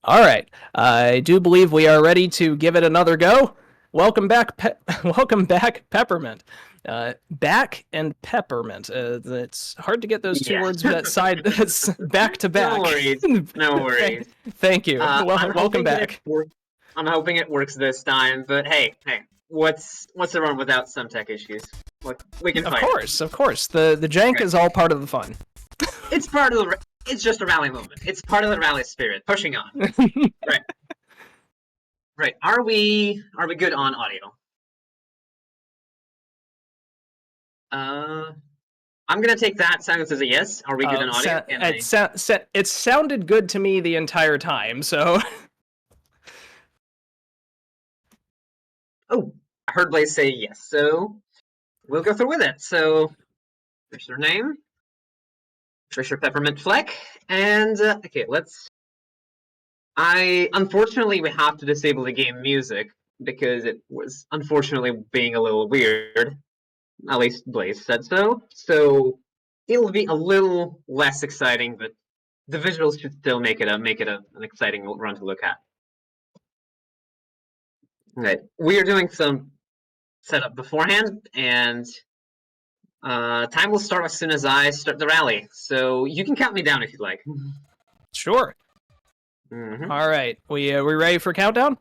All right. I do believe we are ready to give it another go. Welcome back, welcome back, Peppermint. Back and Peppermint. It's hard to get those two Yeah. words side back to No back. worries. No worries. Thank you. I'm Welcome hoping that back. I'm hoping it works this time. But hey, what's the run without some tech issues? Look, we can Of fight it. course, of course. The jank Right. is all part of the fun. It's part of the. It's just a rally moment. It's part of the rally spirit. Pushing on. Right. Right. Are we good on audio? Uh, I'm gonna take that silence as a yes. Are we good on audio? It sounded good to me the entire time, so Oh, I heard Blaze say yes, so we'll go through with it. So, there's your name. Trisha Peppermint Fleck. And okay, let's. Unfortunately we have to disable the game music because it was unfortunately being a little weird. At least Blaze said so. So it'll be a little less exciting, but the visuals should still make it an exciting run to look at. Right, we are doing some setup beforehand, and time will start as soon as I start the rally. So you can count me down if you'd like. sure. All right. We ready for countdown?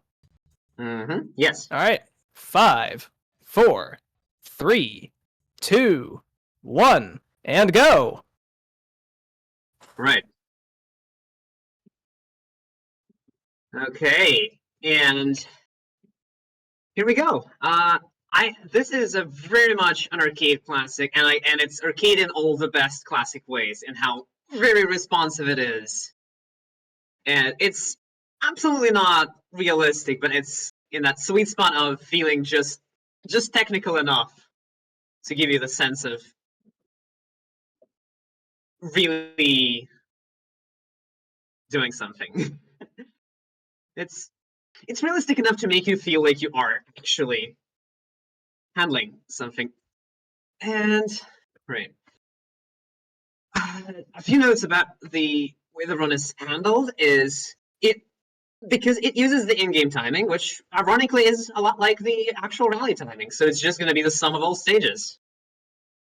Yes. All right. 5, 4, 3, 2, 1, and go. Right. Okay. And here we go. This is a very much an arcade classic, and it's arcade in all the best classic ways, and how very responsive it is. And it's absolutely not realistic, but it's in that sweet spot of feeling just technical enough to give you the sense of really doing something. it's it's realistic enough to make you feel like you are actually handling something. And right. A few notes about the way the run is handled is it because it uses the in-game timing, which ironically is a lot like the actual rally timing. So it's just going to be the sum of all stages.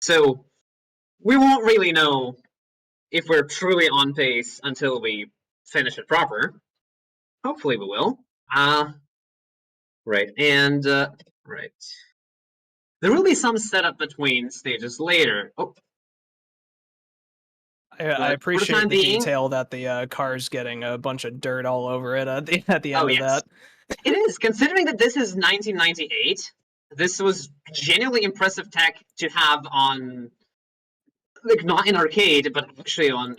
So we won't really know if we're truly on pace until we finish it proper. Hopefully we will. Right. And right. There will be some setup between stages later. Oh, I but for the appreciate time the being, detail that the car's getting a bunch of dirt all over it at the oh end of yes, that. it is. Considering that this is 1998, this was genuinely impressive tech to have on, like, not in arcade, but actually on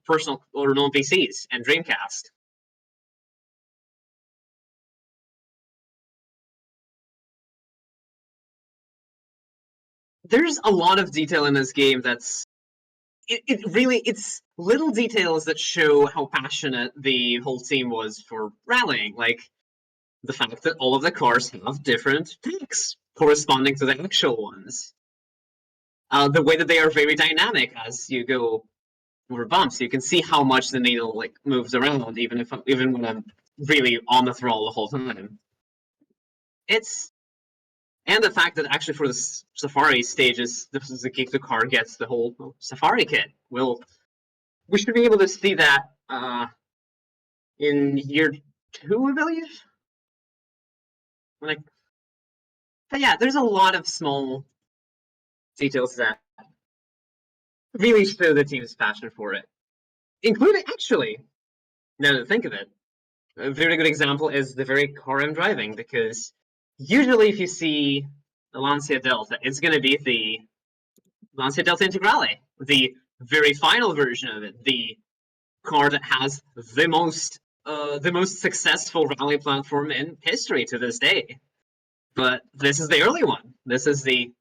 personal or known PCs and Dreamcast. There's a lot of detail in this game that's it's little details that show how passionate the whole team was for rallying, like the fact that all of the cars have different tanks corresponding to the actual ones. The way that they are very dynamic as you go over bumps, you can see how much the needle like moves around, even when I'm really on the throttle the whole time. It's and the fact that actually for the Safari stages, this is the gig the car gets the whole Safari kit. We should be able to see that in year 2, I believe. Like, but yeah, there's a lot of small details that really show the team's passion for it, including actually. Now that I think of it, a very good example is the very car I'm driving, because usually if you see the Lancia Delta, it's going to be the Lancia Delta Integrale, the very final version of it, the car that has the most successful rally platform in history to this day. But this is the early one. This is the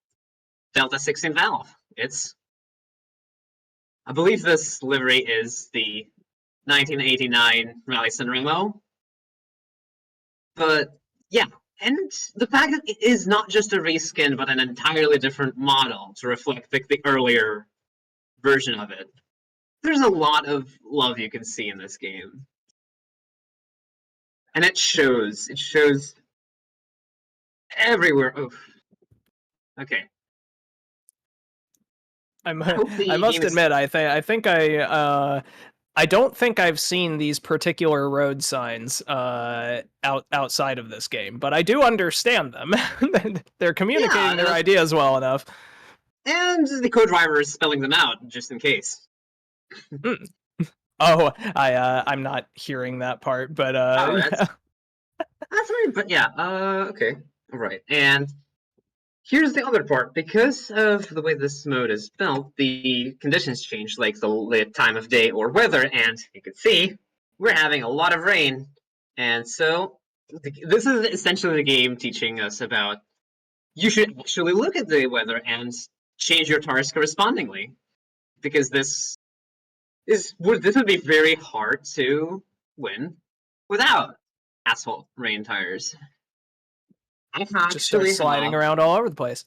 Delta 16 valve. I believe this livery is the 1989 Rally Sanremo. But yeah, and the fact that it is not just a reskin, but an entirely different model to reflect the earlier version of it. There's a lot of love you can see in this game. And it shows. It shows everywhere. Oh, okay. I hope I the game must is. admit, I don't think I've seen these particular road signs outside of this game, but I do understand them. They're communicating their Yeah, ideas well enough. and the co-driver is spelling them out just in case. Mm. Oh, I'm not hearing that part, but Oh, yeah. that's weird, but yeah. Okay, all right. And here's the other part. Because of the way this mode is built, the conditions change, like the time of day or weather, and you can see we're having a lot of rain. And so this is essentially the game teaching us about you should actually look at the weather and change your tires correspondingly, because this would be very hard to win without asphalt rain tires. I Just start actually sliding have around all over the place.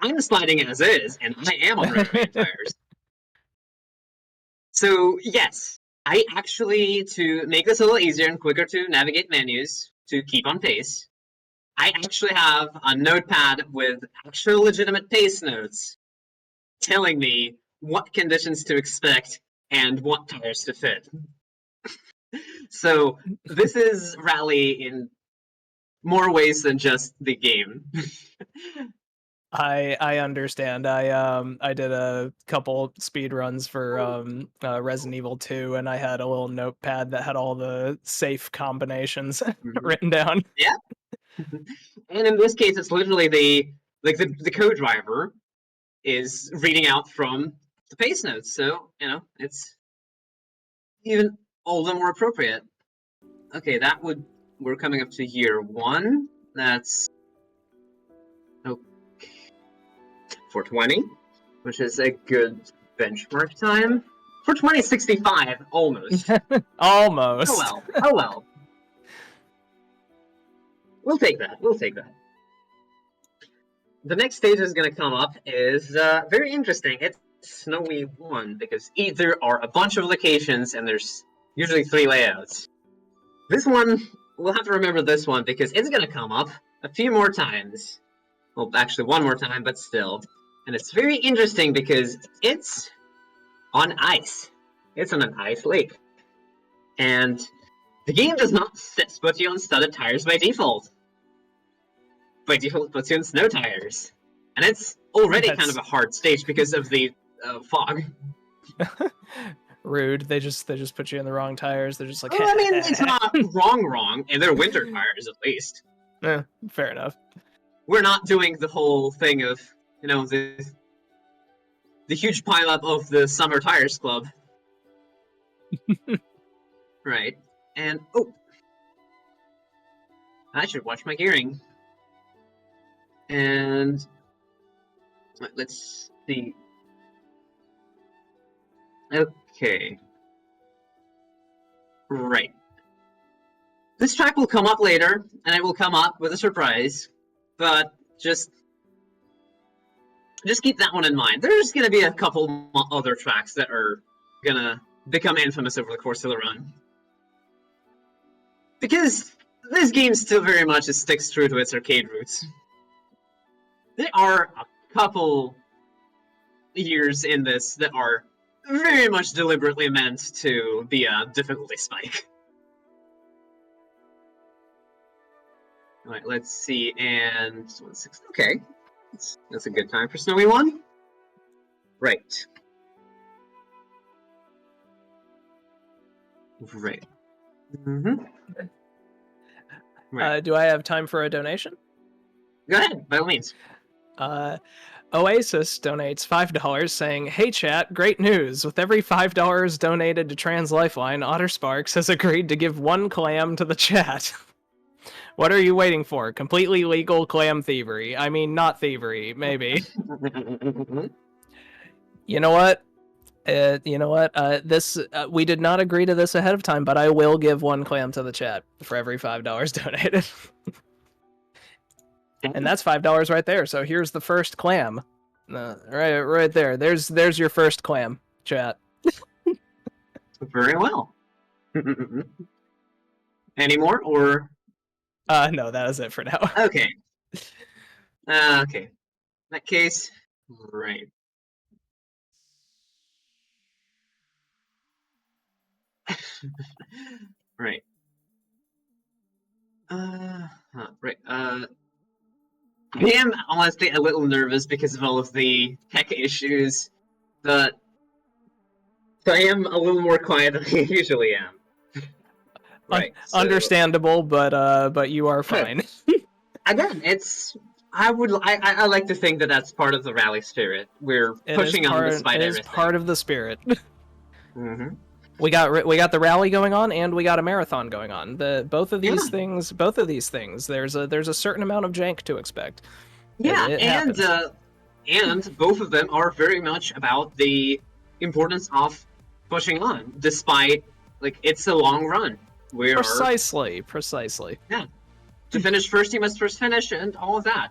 I'm sliding as is, and I am on rain tires. So yes, I actually, to make this a little easier and quicker to navigate menus to keep on pace, I actually have a notepad with actual legitimate pace notes telling me what conditions to expect and what tires to fit. So this is Rally in more ways than just the game. I understand. I did a couple speed runs for Resident Evil 2, and I had a little notepad that had all the safe combinations written down. Yeah. And in this case, it's literally the co-driver is reading out from the pace notes. So, it's even all the more appropriate. Okay, we're coming up to year one. That's oh, 420, which is a good benchmark time. 420.65, almost. Oh Almost. well. Oh well. We'll take that. We'll take that. The next stage is going to come up is very interesting. It's Snowy 1, because there are a bunch of locations and there's usually 3 layouts. This one, we'll have to remember this one because it's going to come up a few more times. Well, actually, one more time, but still. And it's very interesting because it's on ice. It's on an ice lake. And the game does not put you on studded tires by default. By default, it puts you on snow tires. And it's already kind of a hard stage because of the fog. Rude. They just put you in the wrong tires. They're just like, Well, I mean, it's not wrong, and they're winter tires at least. Fair enough. We're not doing the whole thing of, the huge pileup of the Summer Tires Club. Right. And, I should watch my gearing. And let's see. Okay. Right. This track will come up later, and it will come up with a surprise, but just keep that one in mind. There's going to be a couple other tracks that are going to become infamous over the course of the run. Because this game still very much sticks true to its arcade roots. There are a couple years in this that are very much deliberately meant to be a difficulty spike. Alright, let's see, and okay. That's a good time for Snowy 1. Right. Right. Mm-hmm. Right. Do I have time for a donation? Go ahead, by all means. Oasis donates $5 saying, "Hey chat, great news. With every $5 donated to Trans Lifeline, Otter Sparks has agreed to give 1 clam to the chat." What are you waiting for? Completely legal clam thievery. I mean, not thievery, maybe. You know what? This we did not agree to this ahead of time, but I will give 1 clam to the chat for every $5 donated. And that's $5 right there. So here's the first clam. Right there. There's your first clam, chat. Very well. Any more, or No, that is it for now. okay? Okay. In that case, right. Right. Right. I am honestly a little nervous because of all of the tech issues, but I am a little more quiet than I usually am. Right. So Understandable, but you are fine. again, I like to think that that's part of the rally spirit. We're It is pushing on part. despite It is everything. part of the spirit. Mm-hmm. We got the rally going on, and we got a marathon going on. Both of Yeah, these things. There's a certain amount of jank to expect. yeah, It happens. and both of them are very much about the importance of pushing on, despite like it's a long run. We are Precisely. yeah. To finish first, you must first finish, and all of that.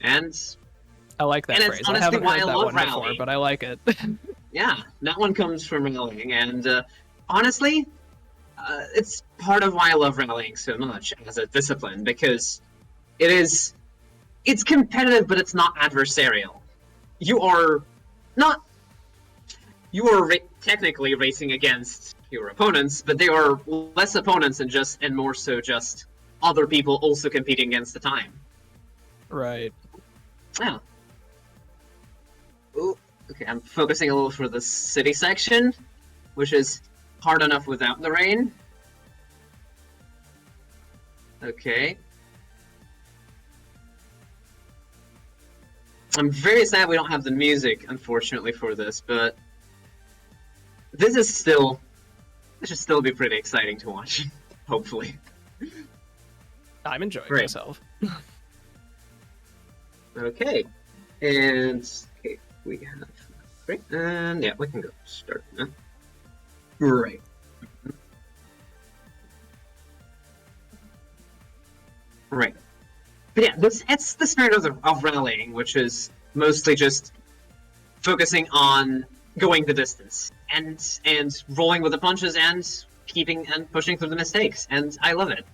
And I like that it's phrase. I honestly haven't why I heard that love one before, rallying. but I like it. Yeah, that one comes from rallying, and honestly, it's part of why I love rallying so much as a discipline because it's competitive, but it's not adversarial. You are not you are technically racing against your opponents, but they are less opponents and more so just other people also competing against the time. Right. Yeah. Ooh, okay, I'm focusing a little for the city section, which is hard enough without the rain. Okay. I'm very sad we don't have the music, unfortunately, for this, but this should still be pretty exciting to watch. Hopefully. I'm enjoying Great. myself. Okay. And okay, we have great. And yeah, we can go start now. Great. Right. But yeah, it's the spirit of rallying, which is mostly just focusing on going the distance and rolling with the punches and keeping and pushing through the mistakes, and I love it.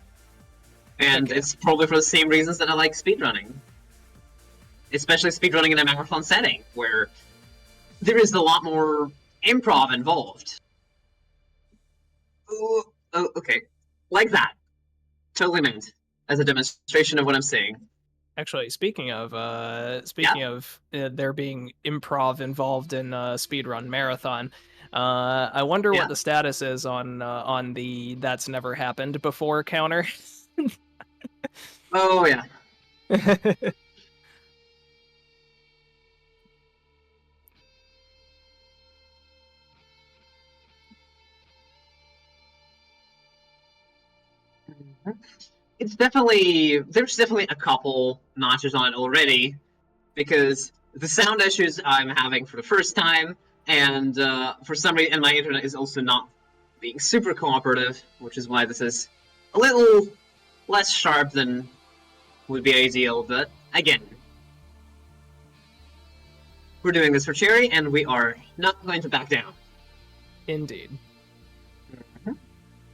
And Okay. it's probably for the same reasons that I like speedrunning, especially speedrunning in a marathon setting where there is a lot more improv involved. Oh, okay, like that. Totally meant as a demonstration of what I'm saying. Actually, Yeah. there being improv involved in speedrun marathon, I wonder Yeah. what the status is on the "that's never happened before" counter. Oh yeah. There's definitely a couple notches on it already because the sound issues I'm having for the first time, and for some reason, and my internet is also not being super cooperative, which is why this is a little less sharp than would be ideal. But again, we're doing this for Cherry, and we are not going to back down. Indeed.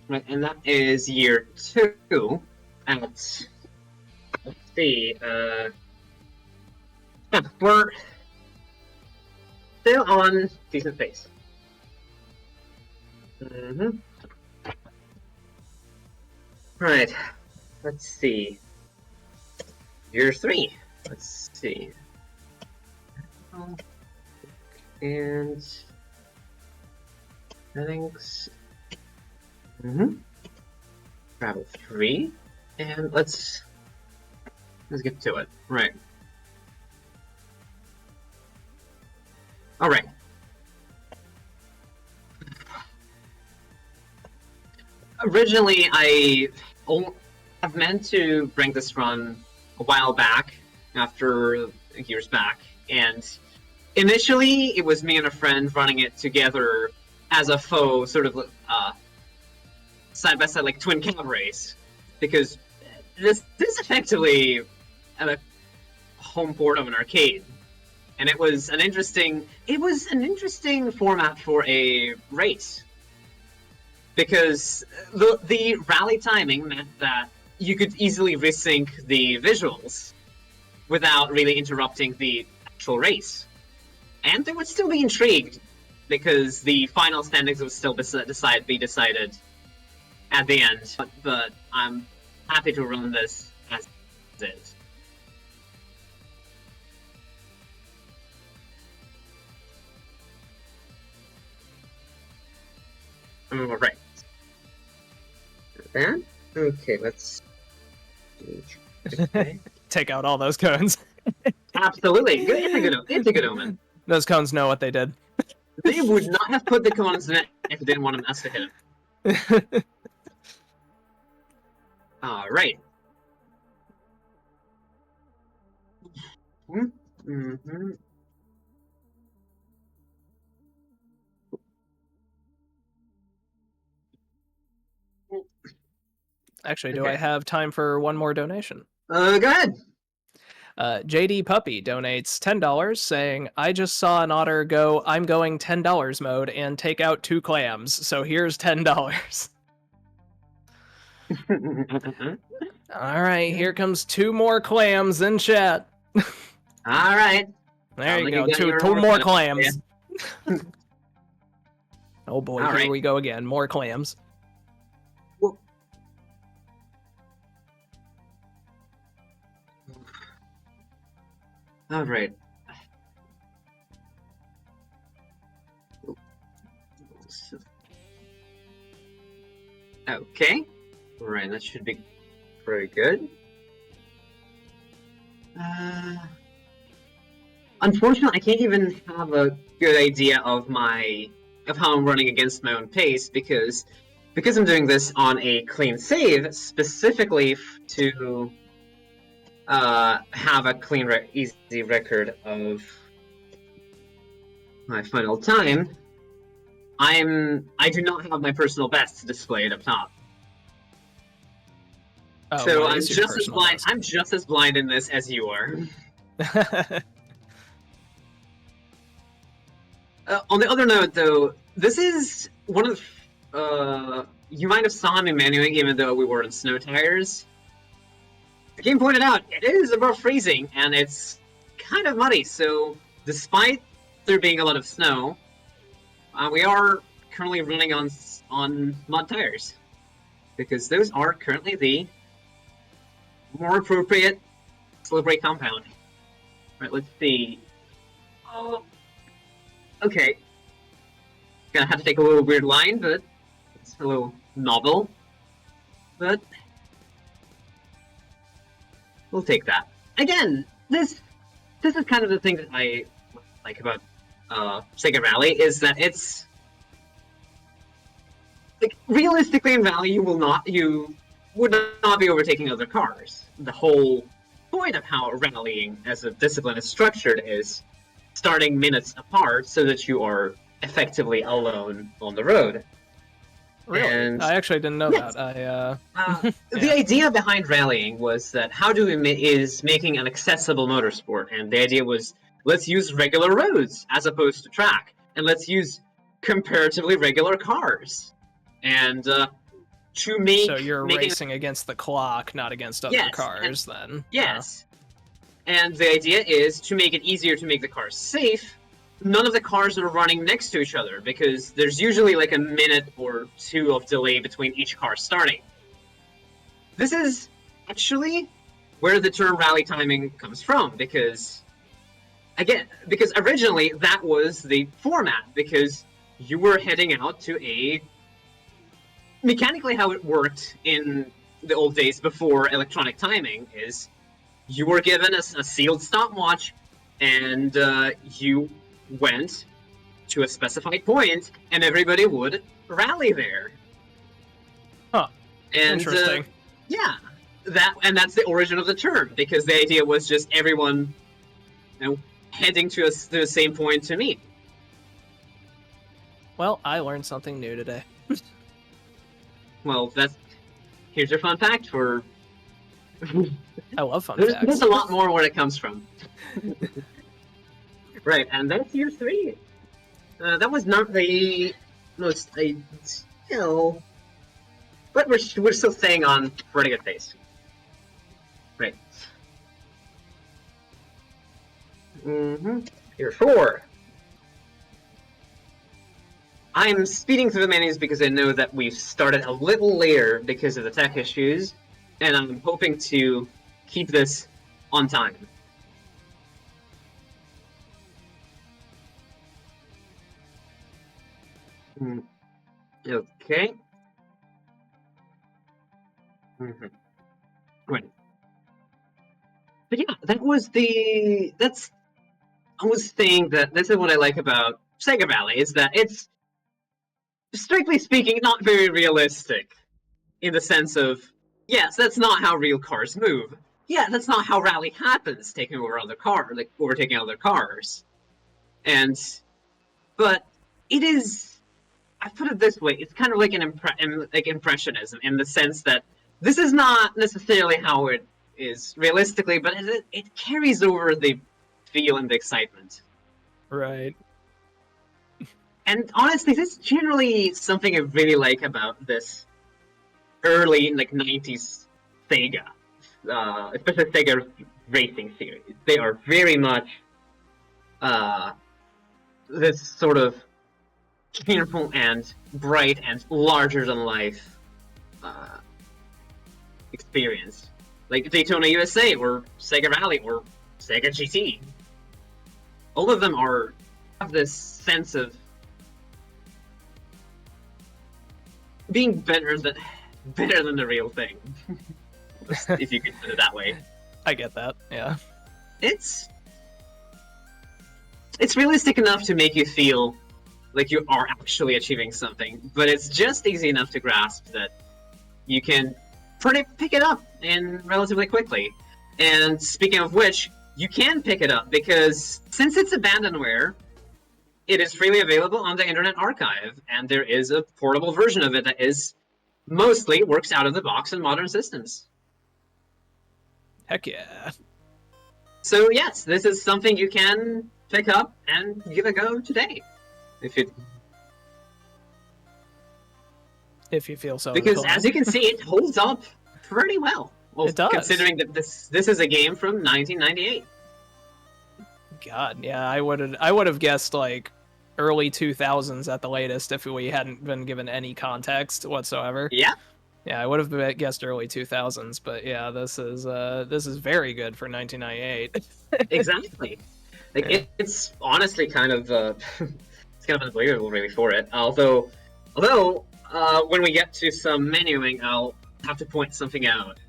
Right, and that is year 2 at, let's see, yeah, we're still on decent pace. Mm-hmm. Right, let's see. Year 3. Let's see. And settings. Mm-hmm. Travel 3. And let's get to it. Right. Alright. Originally, have meant to bring this run a while back, after years back, and initially it was me and a friend running it together as a foe, sort of side by side, like twin cab race, because this is effectively a home port of an arcade, and it was an interesting format for a race. because the rally timing meant that you could easily resync the visuals without really interrupting the actual race. And they would still be intrigued, because the final standings would still be decided at the end. But I'm happy to run this as is. Alright. That? Okay, let's... Okay. Take out all those cones. Absolutely. It's a good omen. Those cones know what they did. They would not have put the cones in it if they didn't want us to hit him. Alright. Mm-hmm. Actually, do Okay. I have time for one more donation? Go ahead. JD Puppy donates $10, saying, I just saw an otter go, I'm going $10 mode and take out 2 clams, so here's $10. Alright, here comes 2 more clams in chat. Alright. There you go, two more clams. Oh boy, here we go again, more clams. Alright. Okay. Right, that should be very good. Unfortunately, I can't even have a good idea of how I'm running against my own pace, because I'm doing this on a clean save specifically to have a clean, easy record of my final time. I do not have my personal best displayed up top. Oh, so I'm just as blind. Best? I'm just as blind in this as you are. On the other note, though, this is one of the... you might have saw me manuing, even though we were in snow tires. The game pointed out, it is above freezing, and it's kind of muddy, so despite there being a lot of snow, we are currently running on mud tires, because those are currently the more appropriate slippery compound. Right, let's see. Oh, okay. Gonna have to take a little weird line, but it's a little novel. But we'll take that. Again, this is kind of the thing that I like about Sega Rally, is that it's like, realistically in Rally you would not be overtaking other cars. The whole point of how rallying as a discipline is structured is starting minutes apart so that you are effectively alone on the road. Really? And I actually didn't know that. The idea behind rallying was that is making an accessible motorsport, and the idea was, let's use regular roads as opposed to track, and let's use comparatively regular cars. And to make... So you're racing against the clock, not against other cars, then? Yes. And the idea is to make it easier to make the cars safe. None of the cars are running next to each other, because there's usually like a minute or 2 of delay between each car starting. This is actually where the term rally timing comes from, because originally that was the format, because you were heading out to a... Mechanically how it worked in the old days before electronic timing is you were given a sealed stopwatch, and you went to a specified point, and everybody would rally there. Huh. And, interesting. Yeah. That's the origin of the term, because the idea was just everyone, heading to the same point to meet. Well, I learned something new today. Well, here's your fun fact for... I love fun facts. There's a lot more where it comes from. Right, and that's year 3. That was not the most still... But we're still staying on pretty good pace. Right. Here 4. I'm speeding through the menus because I know that we've started a little later because of the tech issues, and I'm hoping to keep this on time. Okay. Right. But yeah, I was saying that this is what I like about Sega Rally, is that it's, strictly speaking, not very realistic. In the sense of, yes, that's not how real cars move. Yeah, that's not how rally happens, taking over other cars, like overtaking other cars. But it is, I put it this way, it's kind of like like impressionism, in the sense that this is not necessarily how it is realistically, but it carries over the feel and the excitement. Right. And honestly, this is generally something I really like about this early, like, 90s Sega, especially Sega racing series. They are very much this sort of cheerful and bright and larger than life experience, like Daytona USA or Sega Rally or Sega GT. All of them have this sense of being better than the real thing. If you could put it that way. I get that, yeah. It's realistic enough to make you feel like you are actually achieving something, but it's just easy enough to grasp that you can pick it up in relatively quickly. And speaking of which, you can pick it up because since it's abandonware, it is freely available on the Internet Archive, and there is a portable version of it that is mostly works out of the box in modern systems. Heck yeah. So yes, this is something you can pick up and give a go today. If you feel so because inclined. as you can see, it holds up pretty well. It does. Considering that this is a game from 1998. God, yeah, I would have guessed like early 2000s at the latest if we hadn't been given any context whatsoever. Yeah. Yeah, I would have guessed early 2000s, but yeah, this is very good for 1998. Exactly. Like it's honestly kind of it's kind of unbelievable really for it. Although when we get to some menuing, I'll have to point something out,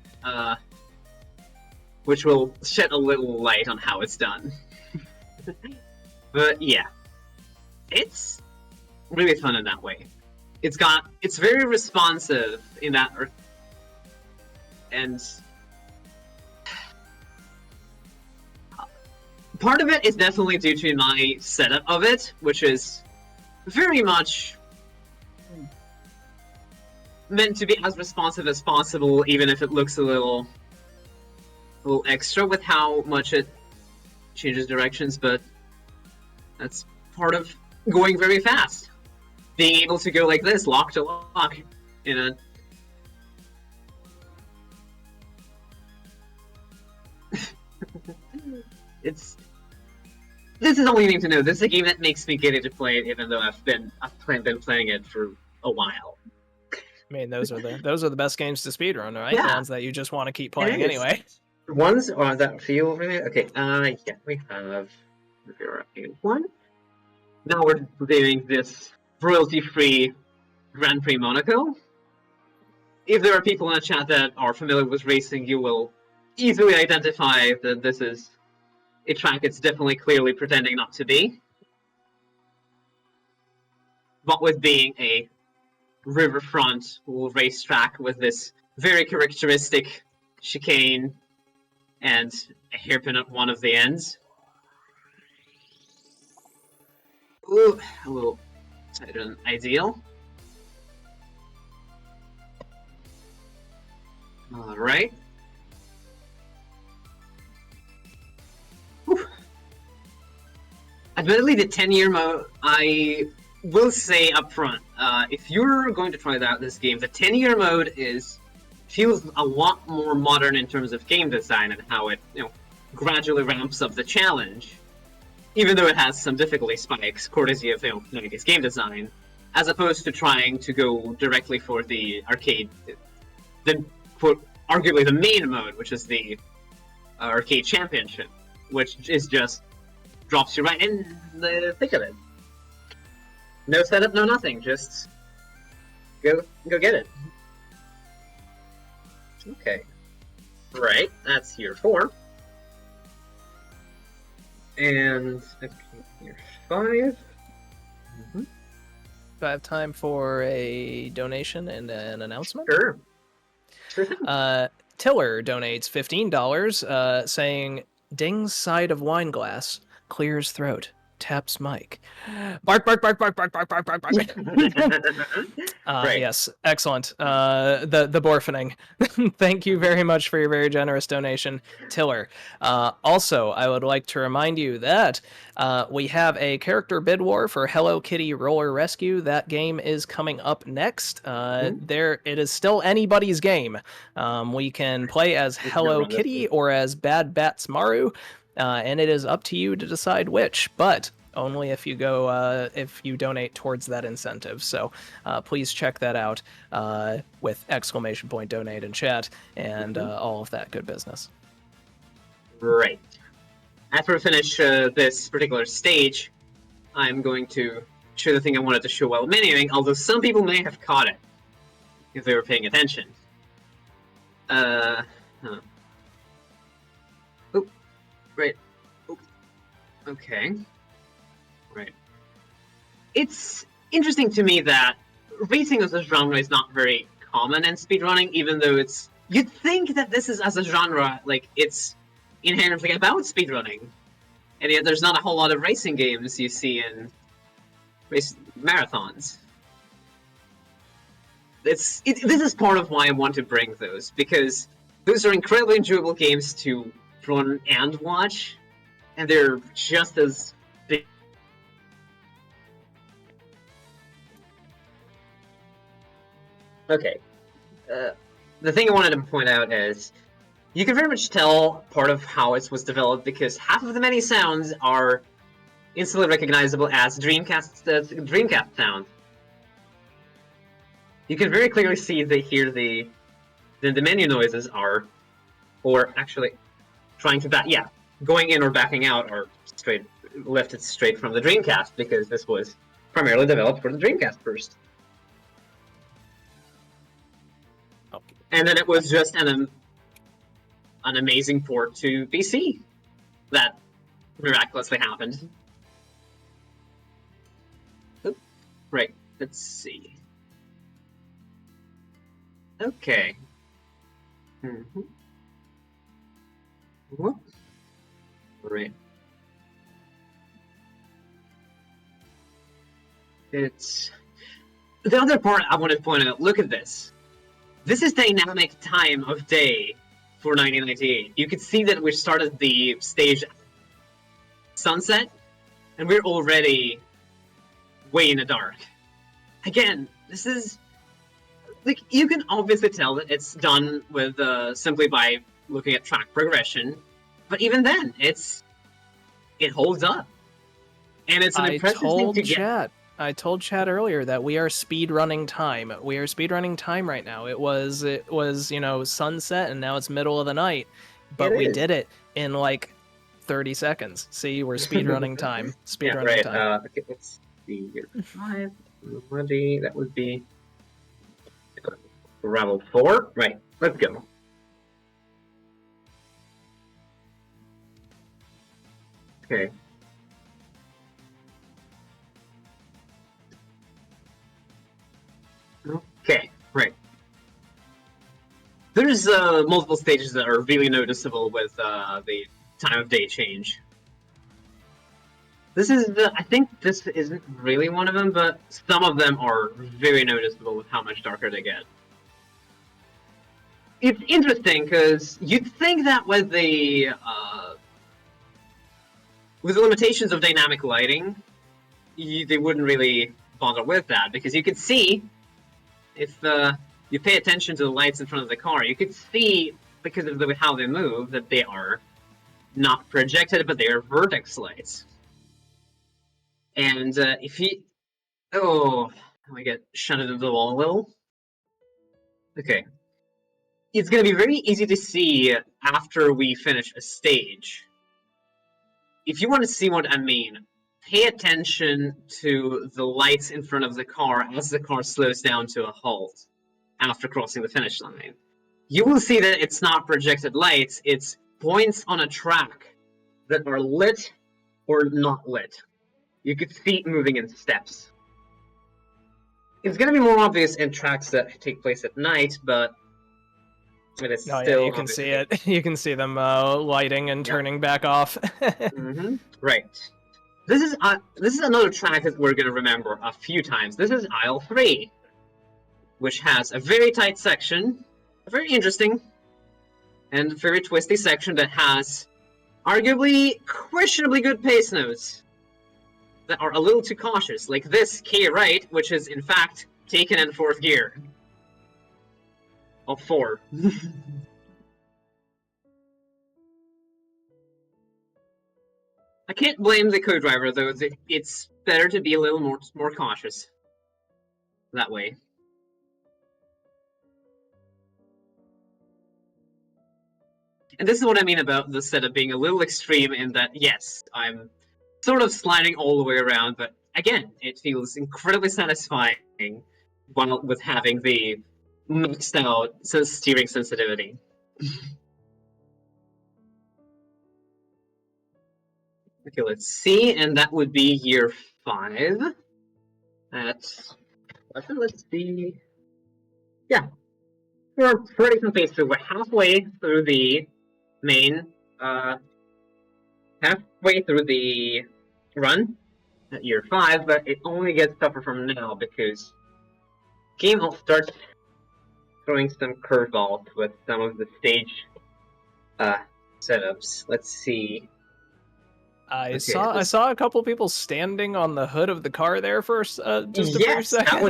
which will shed a little light on how it's done. But yeah, it's really fun in that way. It's very responsive in that, and part of it is definitely due to my setup of it, which is very much meant to be as responsive as possible, even if it looks a little extra with how much it changes directions, but that's part of going very fast. Being able to go like this, lock to lock, in a... This is all you need to know. This is a game that makes me giddy to play it, even though I've been playing it for a while. I mean, those are the best games to speedrun, right? Yeah. The ones that you just want to keep playing anyway. Ones that feel really okay. Yeah, we have one. Now we're doing this royalty-free Grand Prix Monaco. If there are people in the chat that are familiar with racing, you will easily identify that this is a track it's definitely clearly pretending not to be. But with being a riverfront racetrack with this very characteristic chicane and a hairpin at one of the ends. Ooh, a little tighter than ideal. Alright. Admittedly, the 10-year mode, I will say up front, if you're going to try out this game, the 10-year mode feels a lot more modern in terms of game design and how it gradually ramps up the challenge, even though it has some difficulty spikes, courtesy of 90s game design, as opposed to trying to go directly for the arcade, for arguably the main mode, which is the arcade championship, which is just drops you right in the thick of it. No setup, no nothing, just go get it. Okay. Right, that's year 4. And year 5. Do I have time for a donation and an announcement? Sure. Tiller donates $15, saying, "Ding's side of wine glass, clears throat, taps mic. Bark, bark, bark, bark, bark, bark, bark, bark, bark." Right. Yes, excellent. The borfening. Thank you very much for your very generous donation, Tiller. Also, I would like to remind you that we have a character bid war for Hello Kitty Roller Rescue. That game is coming up next. It is still anybody's game. We can play as Hello Kitty or as Bad Bats Maru, and it is up to you to decide which. But only if you donate towards that incentive. So please check that out with !donate in chat and all of that good business. Right. After we finish this particular stage, I'm going to show the thing I wanted to show while menuing, although some people may have caught it if they were paying attention. Oh, right. Oh. Okay. Right. It's interesting to me that racing as a genre is not very common in speedrunning, even though you'd think that this is, as a genre, like, it's inherently about speedrunning. And yet there's not a whole lot of racing games you see in race marathons. This is part of why I want to bring those, because those are incredibly enjoyable games to run and watch, and they're just as big. Okay. The thing I wanted to point out is, you can very much tell part of how it was developed because half of the many sounds are instantly recognizable as Dreamcast sounds. You can very clearly see the menu noises are, or actually trying to going in or backing out are lifted straight from the Dreamcast, because this was primarily developed for the Dreamcast first. And then it was just an amazing port to PC that miraculously happened. Oop. Right, let's see. Okay. Whoop. Right. It's the other part I want to point out. Look at this. This is dynamic time of day for 1998. You can see that we started the stage sunset, and we're already way in the dark. Again, this is like, you can obviously tell that it's done with simply by looking at track progression, but even then, it holds up, and it's an impressive thing to get. I told Chad earlier that we are speedrunning time. We are speedrunning time right now. It was sunset, and now it's middle of the night, but we did it in like 30 seconds. See, we're speedrunning time. Speedrunning time. Okay, let's see here. 5, ready. That would be level 4. Right. Let's go. Okay. Okay, right. There's multiple stages that are really noticeable with the time of day change. I think this isn't really one of them, but some of them are very noticeable with how much darker they get. It's interesting because you'd think that with the limitations of dynamic lighting, they wouldn't really bother with that, because you can see, if you pay attention to the lights in front of the car, you can see, because of how they move, that they are not projected, but they are vertex lights. And if you... Oh, I get shunted into the wall a little. Okay. It's gonna be very easy to see after we finish a stage. If you want to see what I mean, pay attention to the lights in front of the car as the car slows down to a halt after crossing the finish line. You will see that it's not projected lights, it's points on a track that are lit or not lit. You could see it moving in steps. It's going to be more obvious in tracks that take place at night, but it is Oh still yeah, you can see it. You can see them lighting and turning back off. Right. This is another track that we're going to remember a few times. This is aisle 3, which has a very tight section, a very interesting and very twisty section that has arguably questionably good pace notes that are a little too cautious, like this K right, which is in fact taken in 4th gear. Of 4. I can't blame the co-driver, though. It's better to be a little more cautious that way. And this is what I mean about the setup being a little extreme in that, yes, I'm sort of sliding all the way around, but again, it feels incredibly satisfying with having the maxed out steering sensitivity. Okay, let's see, and that would be year 5. Let's see. Yeah, we're pretty confused. So we're halfway through the main, halfway through the run at year 5, but it only gets tougher from now because game starts throwing some curveballs with some of the stage setups. Let's see. I saw a couple people standing on the hood of the car there for just a brief second. That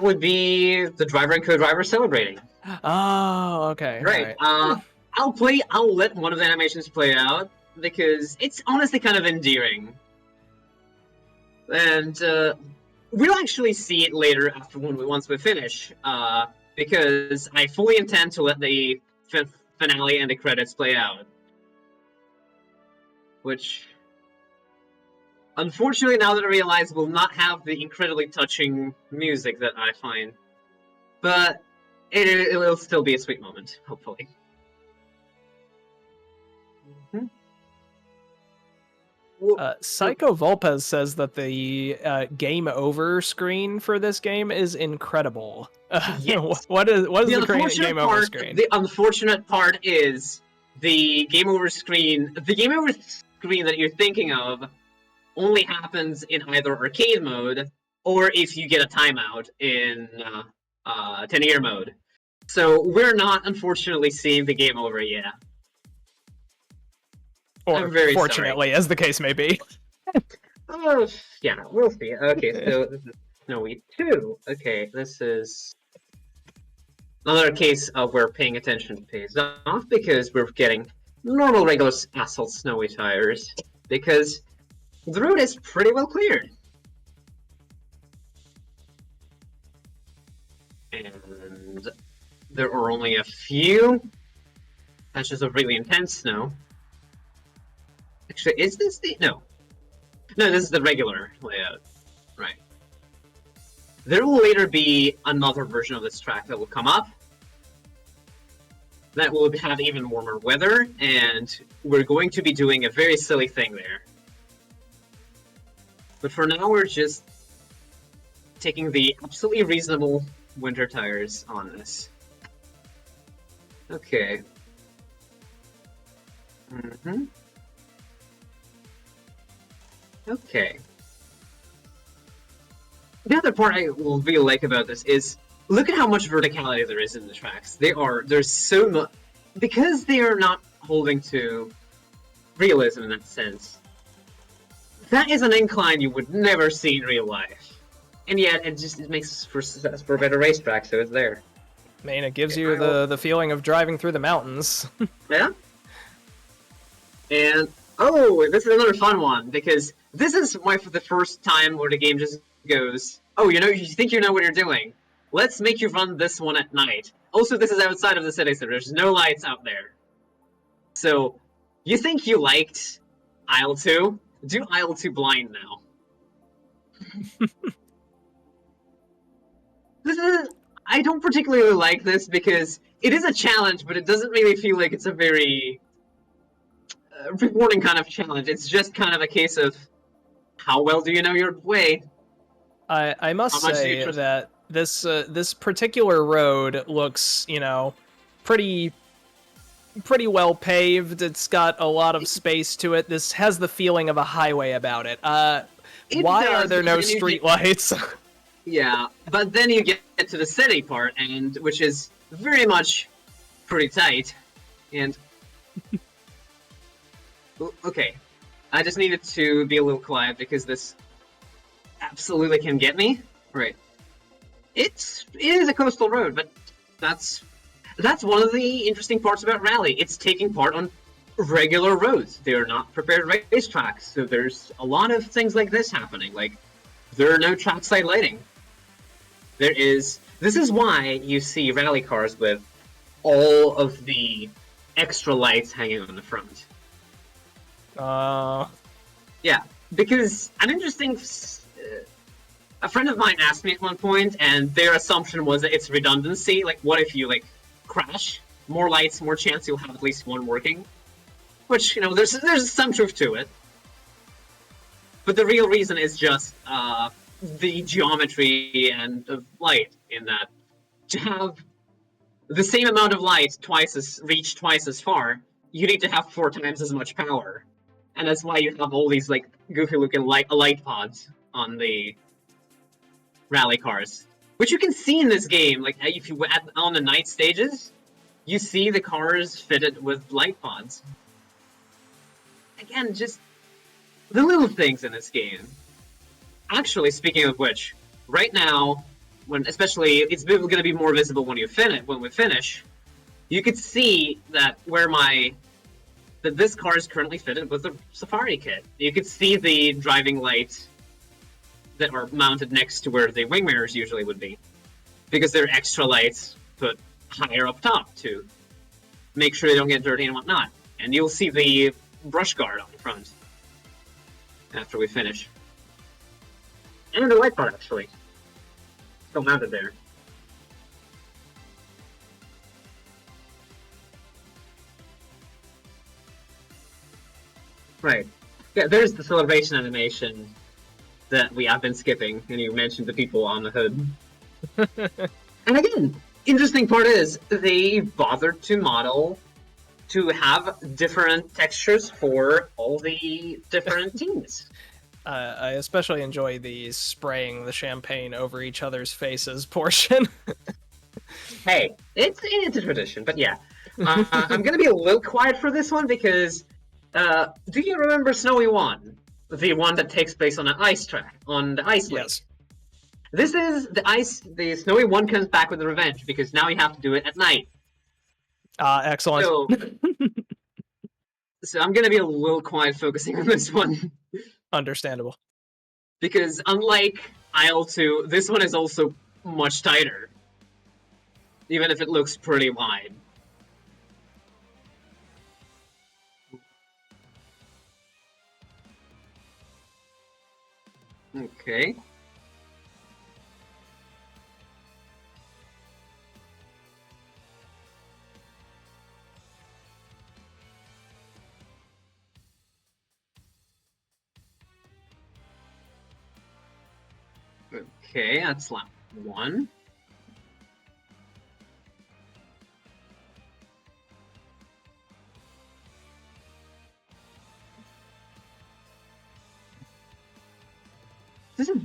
would be the driver and co-driver celebrating. Oh, okay. Right. I'll let one of the animations play out because it's honestly kind of endearing. And we'll actually see it later once we finish. Because I fully intend to let the finale and the credits play out. Which, unfortunately, now that I realize, will not have the incredibly touching music that I find. But it will still be a sweet moment, hopefully. Psycho Volpez says that the game over screen for this game is incredible. Yes. What is the game over screen? The unfortunate part is the game over screen. The game over screen that you're thinking of only happens in either arcade mode or if you get a timeout in 10-year mode. So we're not, unfortunately, seeing the game over yet. Or fortunately, as the case may be. Yeah, we'll see. Okay, so this is Snowy 2. Okay, this is another case of where paying attention pays off because we're getting normal, regular asphalt snowy tires because the road is pretty well cleared. And there are only a few patches of really intense snow. Actually, is this the... No, this is the regular layout. Right. There will later be another version of this track that will come up that will have even warmer weather, and we're going to be doing a very silly thing there. But for now, we're just taking the absolutely reasonable winter tires on this. Okay. Okay. The other part I will really like about this is look at how much verticality there is in the tracks. There's so much, because they are not holding to realism in that sense. That is an incline you would never see in real life. And yet, it makes for a better racetrack, so it's there. I mean, it gives you the feeling of driving through the mountains. Yeah? And, oh, this is another fun one, because this is the first time where the game just goes, oh, you think you know what you're doing. Let's make you run this one at night. Also, this is outside of the city, so there's no lights out there. So, you think you liked Aisle 2? Do Aisle 2 blind now. I don't particularly like this because it is a challenge, but it doesn't really feel like it's a very rewarding kind of challenge. It's just kind of a case of how well do you know your way? I must say that this particular road looks, pretty well paved. It's got a lot of space to it. This has the feeling of a highway about it. Why are there no streetlights? Yeah, but then you get to the city part, which is very much pretty tight. And okay, I just needed to be a little quiet because this absolutely can get me. Right. It is a coastal road, but that's one of the interesting parts about Rally. It's taking part on regular roads. They are not prepared racetracks, so there's a lot of things like this happening. Like, there are no trackside lighting. This is why you see rally cars with all of the extra lights hanging on the front. Yeah, because a friend of mine asked me at one point, and their assumption was that it's redundancy. Like, what if you, crash? More lights, more chance you'll have at least one working. Which, there's some truth to it. But the real reason is just, the geometry and of light, in that to have the same amount of light reach twice as far, you need to have 4 times as much power. And that's why you have all these goofy looking light pods on the rally cars. Which you can see in this game, if you on the night stages, you see the cars fitted with light pods. Again, just the little things in this game. Actually, speaking of which, right now, especially it's going to be more visible when we finish, you could see that this car is currently fitted with the Safari kit. You could see the driving lights that are mounted next to where the wing mirrors usually would be, because they're extra lights put higher up top to make sure they don't get dirty and whatnot. And you'll see the brush guard on the front after we finish. And the light part, actually. Still mounted there. Right. Yeah, there's the celebration animation that we have been skipping, and you mentioned the people on the hood. And again, interesting part is, they bothered to model to have different textures for all the different teams. I especially enjoy the spraying the champagne over each other's faces portion. Hey, it's a tradition, but yeah. I'm gonna be a little quiet for this one because, do you remember Snowy 1? The one that takes place on an ice track, on the ice lake? Yes. This is the Snowy 1 comes back with a revenge, because now you have to do it at night. Excellent. So I'm gonna be a little quiet focusing on this one. Understandable. Because unlike Aisle 2, this one is also much tighter. Even if it looks pretty wide. Okay. Okay, that's lap 1. This is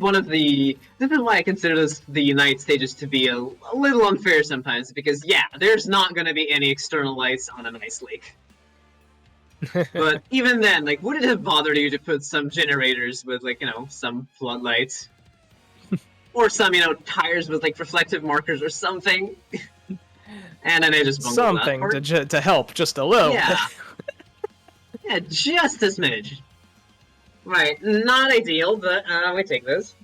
why I consider the United stages to be a little unfair sometimes, because yeah, there's not going to be any external lights on an ice lake. But even then, like, would it have bothered you to put some generators with, like, some floodlights? Or some, tires with, like, reflective markers or something? And then I just bungled that Something part. to help just a little. Yeah. Yeah, just a smidge. Right, not ideal, but we take those.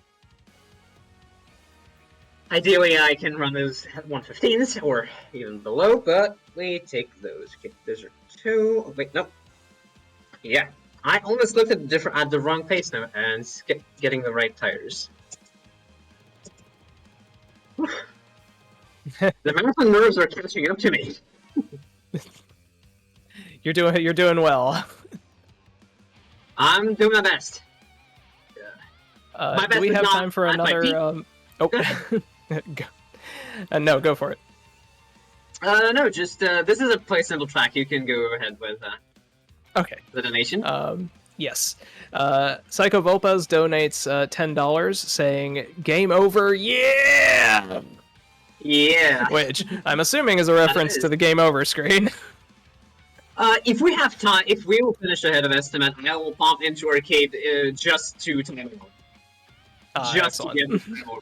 Ideally, I can run those at 115s or even below, but we take those. Okay, those are 2. Oh, wait, nope. Yeah, I almost looked at the wrong pace now and getting the right tires. The marathon nerves are catching up to me. You're doing well. I'm doing my best. My best Do we is have not time for at my peak. No, go for it. No, just this is a play simple track. You can go ahead with Okay. the donation. Yes. Psycho Volpez donates $10, saying "Game over, yeah!" Yeah. Which I'm assuming is a reference to the game over screen. If we have time, if we will finish ahead of estimate, I will pop into arcade just to time it out. Just to get it over.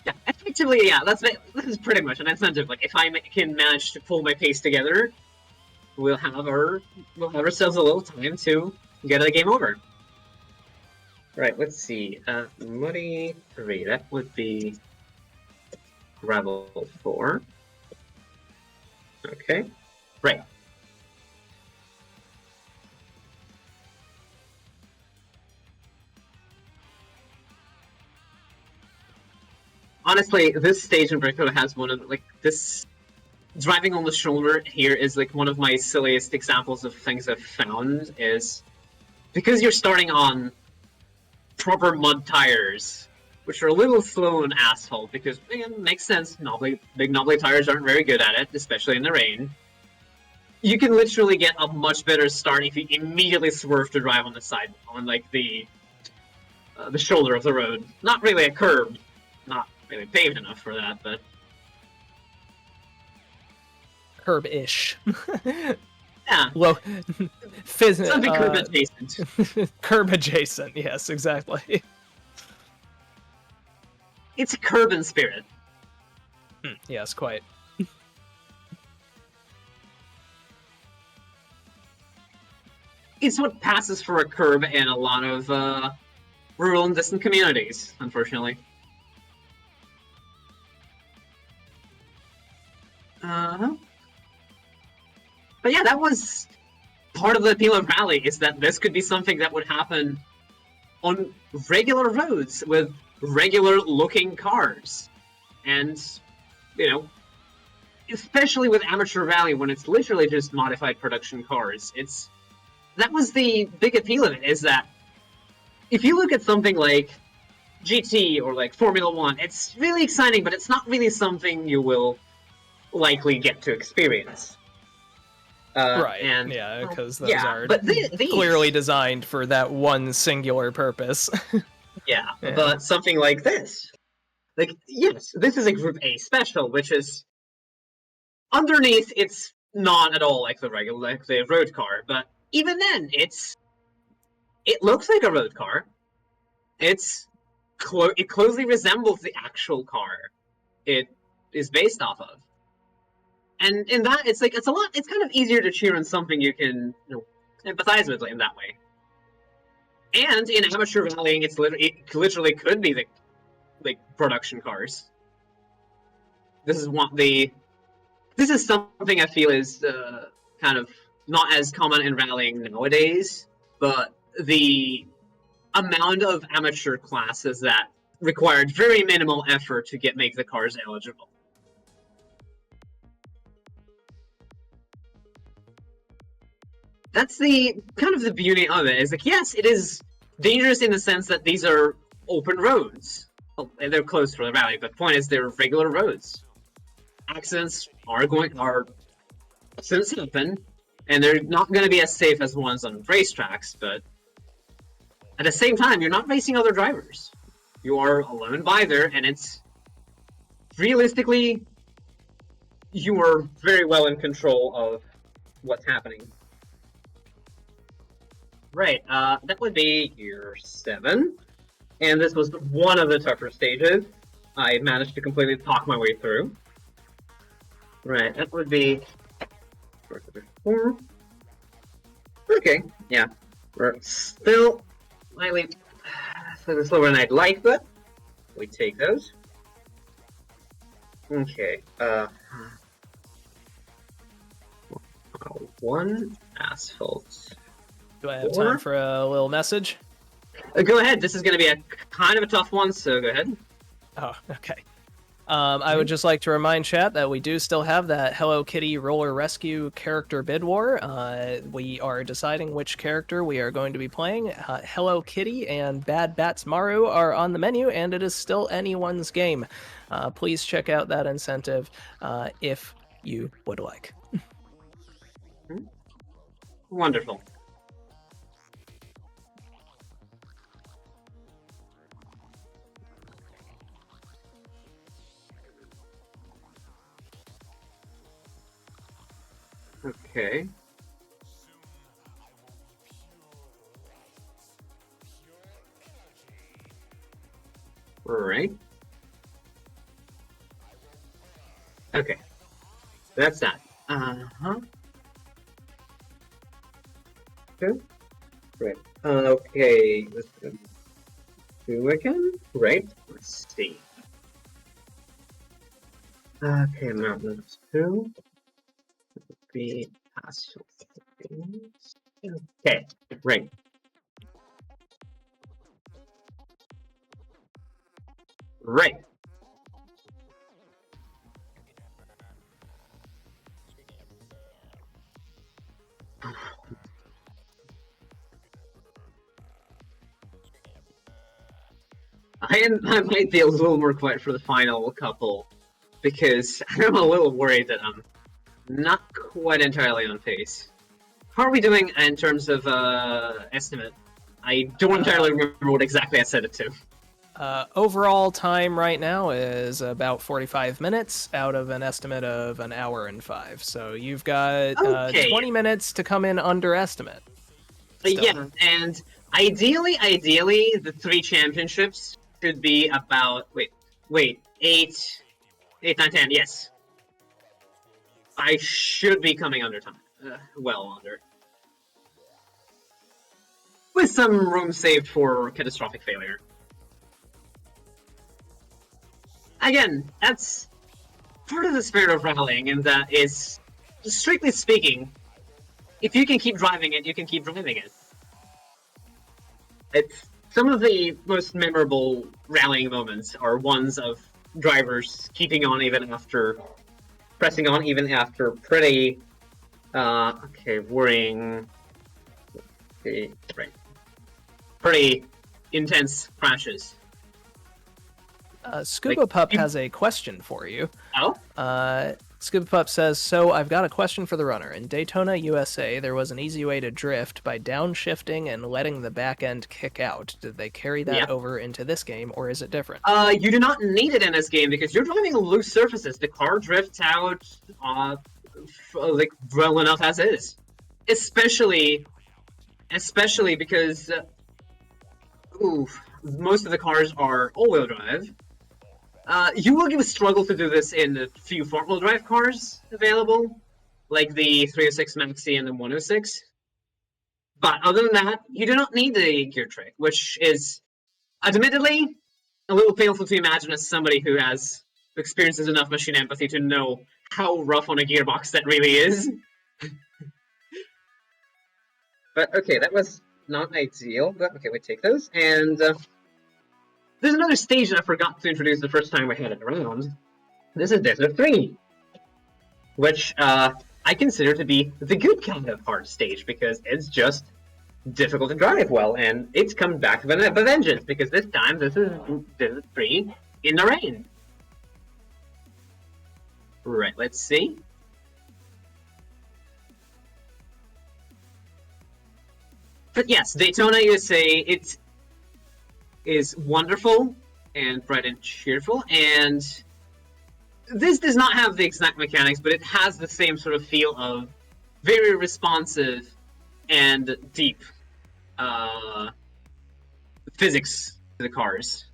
Yeah, effectively, yeah. This is pretty much an incentive. Like, if I can manage to pull my pace together, we'll have ourselves a little time to get the game over. Right, let's see. Muddy 3, that would be Gravel 4. Okay. Right. Honestly, this stage in particular has one of, like, this driving on the shoulder here is, like, one of my silliest examples of things I've found is because you're starting on proper mud tires, which are a little slow on asphalt, because, it makes sense, big knobbly tires aren't very good at it, especially in the rain. You can literally get a much better start if you immediately swerve to drive on the side, on, like, the shoulder of the road. Not really a curb, not really paved enough for that, but... Curb-ish. Yeah. Well, something curb adjacent. Curb adjacent, yes, exactly. It's a curb in spirit. Yes, quite. It's what passes for a curb in a lot of rural and distant communities, unfortunately. But yeah, that was part of the appeal of Rally, is that this could be something that would happen on regular roads with regular-looking cars. And, especially with Amateur Rally, when it's literally just modified production cars, that was the big appeal of it, is that if you look at something like GT or like Formula 1, it's really exciting, but it's not really something you will likely get to experience. Right, and, yeah, because those yeah, are but these... clearly designed for that one singular purpose. Yeah, but something like this. Like, yes, this is a Group A special, which is... Underneath, it's not at all like the road car, but even then, it looks like a road car. It closely resembles the actual car it is based off of. And in that, it's kind of easier to cheer on something you can empathize with in that way. And in amateur rallying, it literally could be the production cars. This is something I feel is kind of not as common in rallying nowadays, but the amount of amateur classes that required very minimal effort to make the cars eligible. That's the kind of the beauty of it. Is like, yes, it is dangerous in the sense that these are open roads. Well, they're closed for the rally, but the point is they're regular roads. Accidents are accidents happen, and they're not going to be as safe as ones on racetracks, but at the same time, you're not racing other drivers. You are alone by there, and it's realistically, you are very well in control of what's happening. Right, that would be year 7, and this was one of the tougher stages. I managed to completely talk my way through. Right, that would be 4. Okay, yeah. We're still slightly slower than I'd like, but we take those. Okay, 1 asphalt. Do I have time for a little message? Go ahead, this is going to be a kind of a tough one, so go ahead. Oh, okay. I would just like to remind chat that we do still have that Hello Kitty Roller Rescue character bid war. We are deciding which character we are going to be playing. Hello Kitty and Bad Bats Maru are on the menu, and it is still anyone's game. Please check out that incentive if you would like. Wonderful. Okay. Right. Okay. That's that. Uh-huh. Okay. Right. Okay. Let's do again. Right. Let's see. Okay, mountains 2. Be passive. Okay, right. Right. I might be a little more quiet for the final couple, because I'm a little worried that I'm not quite entirely on pace. How are we doing in terms of estimate? I don't entirely remember what exactly I set it to. Overall time right now is about 45 minutes out of an estimate of an hour and 5. So you've got 20 minutes to come in under estimate. Still. Yeah, and ideally, the 3 championships should be about wait, 8, 9, 10. Yes, I should be coming under time, well under, with some room saved for catastrophic failure. Again, that's part of the spirit of rallying, and that is, strictly speaking, if you can keep driving it, you can keep driving it. It's some of the most memorable rallying moments are ones of drivers keeping on even after pressing on even after pretty worrying, right, pretty intense crashes. Scuba Pup has a question for you. Oh? Scuba Pup says, so I've got a question for the runner. In Daytona, USA, there was an easy way to drift by downshifting and letting the back end kick out. Did they carry that over into this game, or is it different? You do not need it in this game because you're driving on loose surfaces. The car drifts out like well enough as is. Especially because most of the cars are all-wheel drive. You will struggle to do this in the few front-wheel drive cars available, like the 306 Maxi and the 106. But other than that, you do not need the gear trick, which is, admittedly, a little painful to imagine as somebody who has experiences enough machine empathy to know how rough on a gearbox that really is. But okay, that was not ideal, but okay, we take those, and there's another stage that I forgot to introduce the first time we had it around. This is Desert 3, which I consider to be the good kind of hard stage because it's just difficult to drive well, and it's come back with a vengeance because this time this is Desert 3 in the rain. Right, let's see. But yes, Daytona USA, it is wonderful and bright and cheerful, and this does not have the exact mechanics, but it has the same sort of feel of very responsive and deep physics to the cars,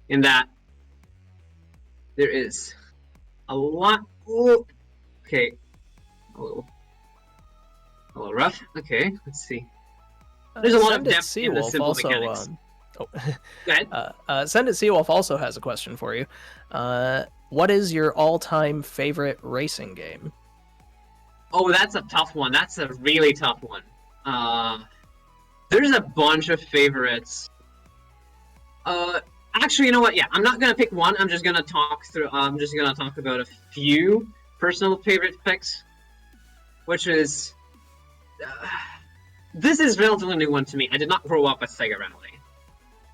in that there is a lot. Ooh, okay, a little rough. Okay, let's see. There's a lot of depth in the simple mechanics. Go ahead. Send It Seawolf also has a question for you. What is your all-time favorite racing game? Oh, that's a tough one. That's a really tough one. There's a bunch of favorites. Actually, you know what? Yeah, I'm not gonna pick one. I'm just gonna talk through. I'm just gonna talk about a few personal favorite picks, which is this is a relatively new one to me. I did not grow up with Sega Rally,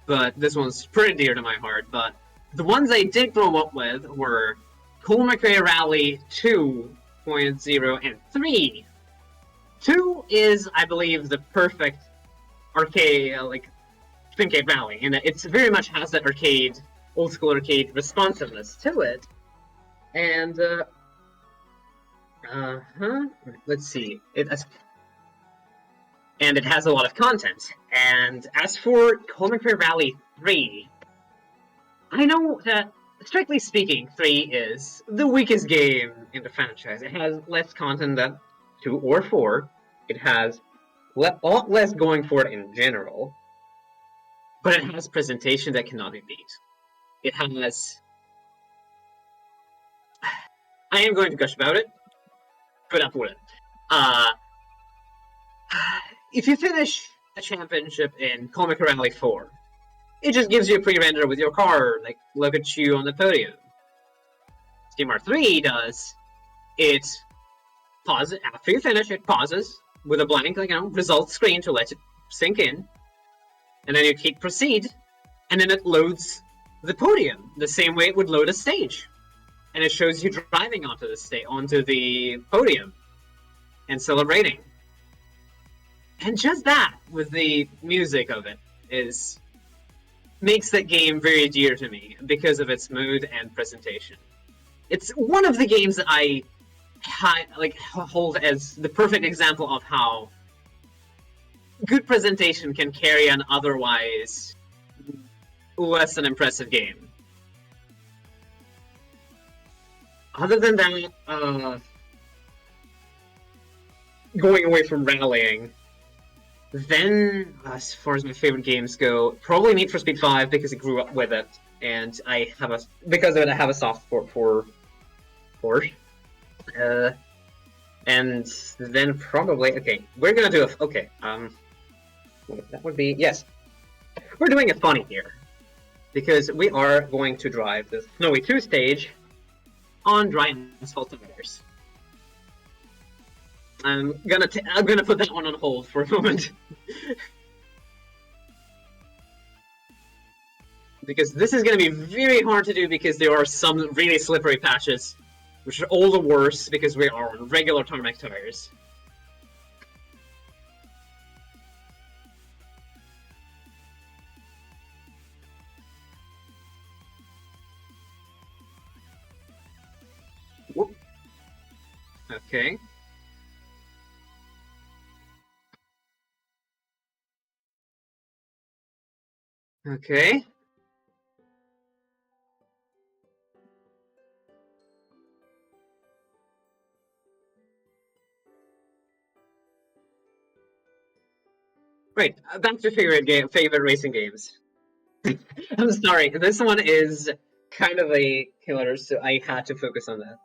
but this one's pretty dear to my heart. But the ones I did grow up with were Colin McRae Rally 2.0 and 3. 2 is, I believe, the perfect arcade, arcade rally, and it very much has that old school arcade responsiveness to it. And let's see, it has a lot of content. And as for Colin McRae Rally 3, I know that, strictly speaking, 3 is the weakest game in the franchise. It has less content than 2 or 4. It has a lot less going for it in general. But it has presentation that cannot be beat. It has... I am going to gush about it. Put up with it. If you finish a championship in Colin McRae Rally 4, it just gives you a pre-render with your car, like, look at you on the podium. Steam R3 does, it pauses, after you finish, it pauses with a blank, results screen to let it sink in, and then you hit proceed, and then it loads the podium, the same way it would load a stage. And it shows you driving onto the podium, and celebrating. And just that, with the music of it, makes that game very dear to me because of its mood and presentation. It's one of the games that I hold as the perfect example of how good presentation can carry an otherwise less than impressive game. Other than that, going away from rallying, then, as far as my favorite games go, probably Need for Speed 5 because I grew up with it, and because of it I have a soft spot for Porsche. And then probably, we're gonna do that would be, yes. We're doing a funny here, because we are going to drive the Snowy 2 stage on dry asphalt tires. I'm gonna put that one on hold for a moment. Because this is gonna be very hard to do because there are some really slippery patches, which are all the worse because we are on regular tarmac tires. Whoop. Okay. Okay. Right, back to favorite racing games. I'm sorry, this one is kind of a killer, so I had to focus on that.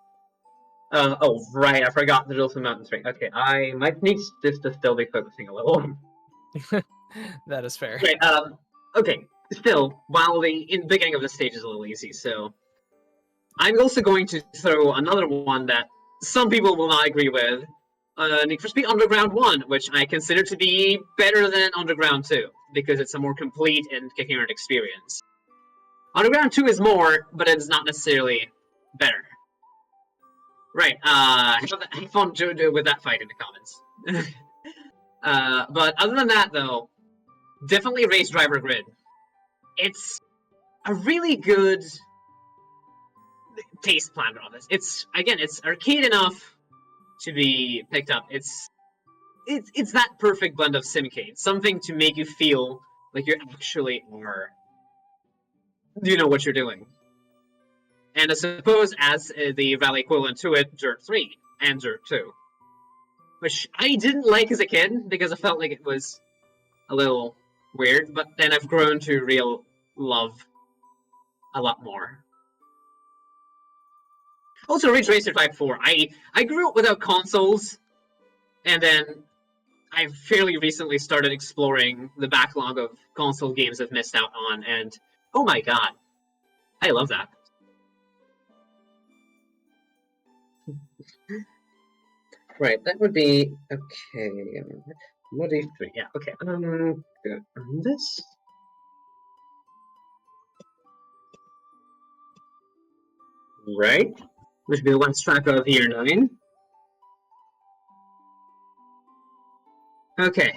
Oh, right, I forgot the Dolphin Mountain String. Okay, I might need this to still be focusing a little. That is fair. Right, okay, still, while the beginning of the stage is a little easy, so... I'm also going to throw another one that some people will not agree with. Need for Speed Underground 1, which I consider to be better than Underground 2, because it's a more complete and coherent experience. Underground 2 is more, but it's not necessarily better. Right, have fun with that fight in the comments. But other than that, though, definitely Race Driver Grid. It's a really good taste planner on this. It's arcade enough to be picked up. It's that perfect blend of simcade, something to make you feel like you actually are, you know what you're doing. And I suppose as the Rally equivalent to it, Dirt 3 and Dirt 2, which I didn't like as a kid because I felt like it was a little weird, but then I've grown to real love a lot more. Also, Ridge Racer Type 4. I grew up without consoles, and then I fairly recently started exploring the backlog of console games I've missed out on, and oh my god, I love that. Right, that would be okay. What do you think? Yeah, okay. Good. This. Right, which would be the last track of year 9. Okay.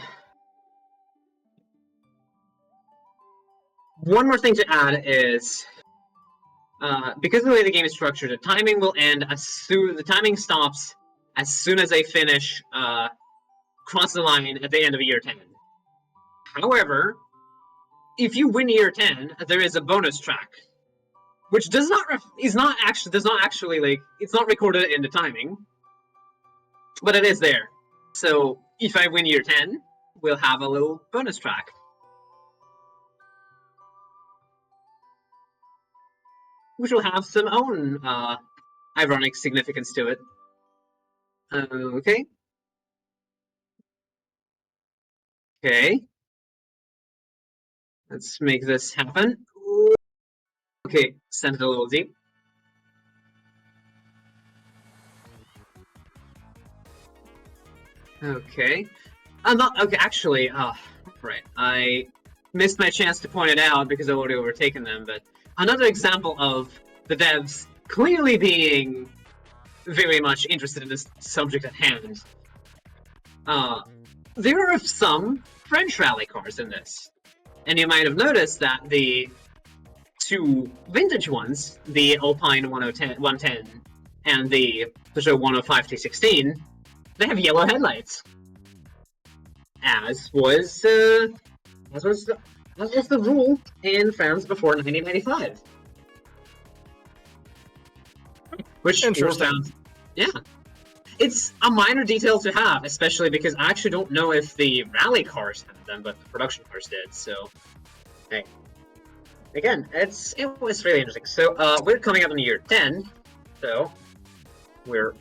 One more thing to add is, because of the way the game is structured, the timing will end the timing stops as soon as I finish cross the line at the end of year 10. However, if you win year 10, there is a bonus track, which does not actually like, it's not recorded in the timing, but it is there. So if I win year 10, we'll have a little bonus track. Which will have some own ironic significance to it. Okay. Okay. Let's make this happen. Okay, send it a little deep. Okay. I'm not okay. Actually, right. I missed my chance to point it out because I've already overtaken them. But another example of the devs clearly being very much interested in this subject at hand. There are some French rally cars in this, and you might have noticed that the two vintage ones, the Alpine 110 and the Peugeot 105 T16, they have yellow headlights, as was the rule in France before 1995. Which interesting. Yeah, it's a minor detail to have, especially because I actually don't know if the rally cars had them, but the production cars did. So, hey, again, it was really interesting. So, we're coming up in year 10, so we're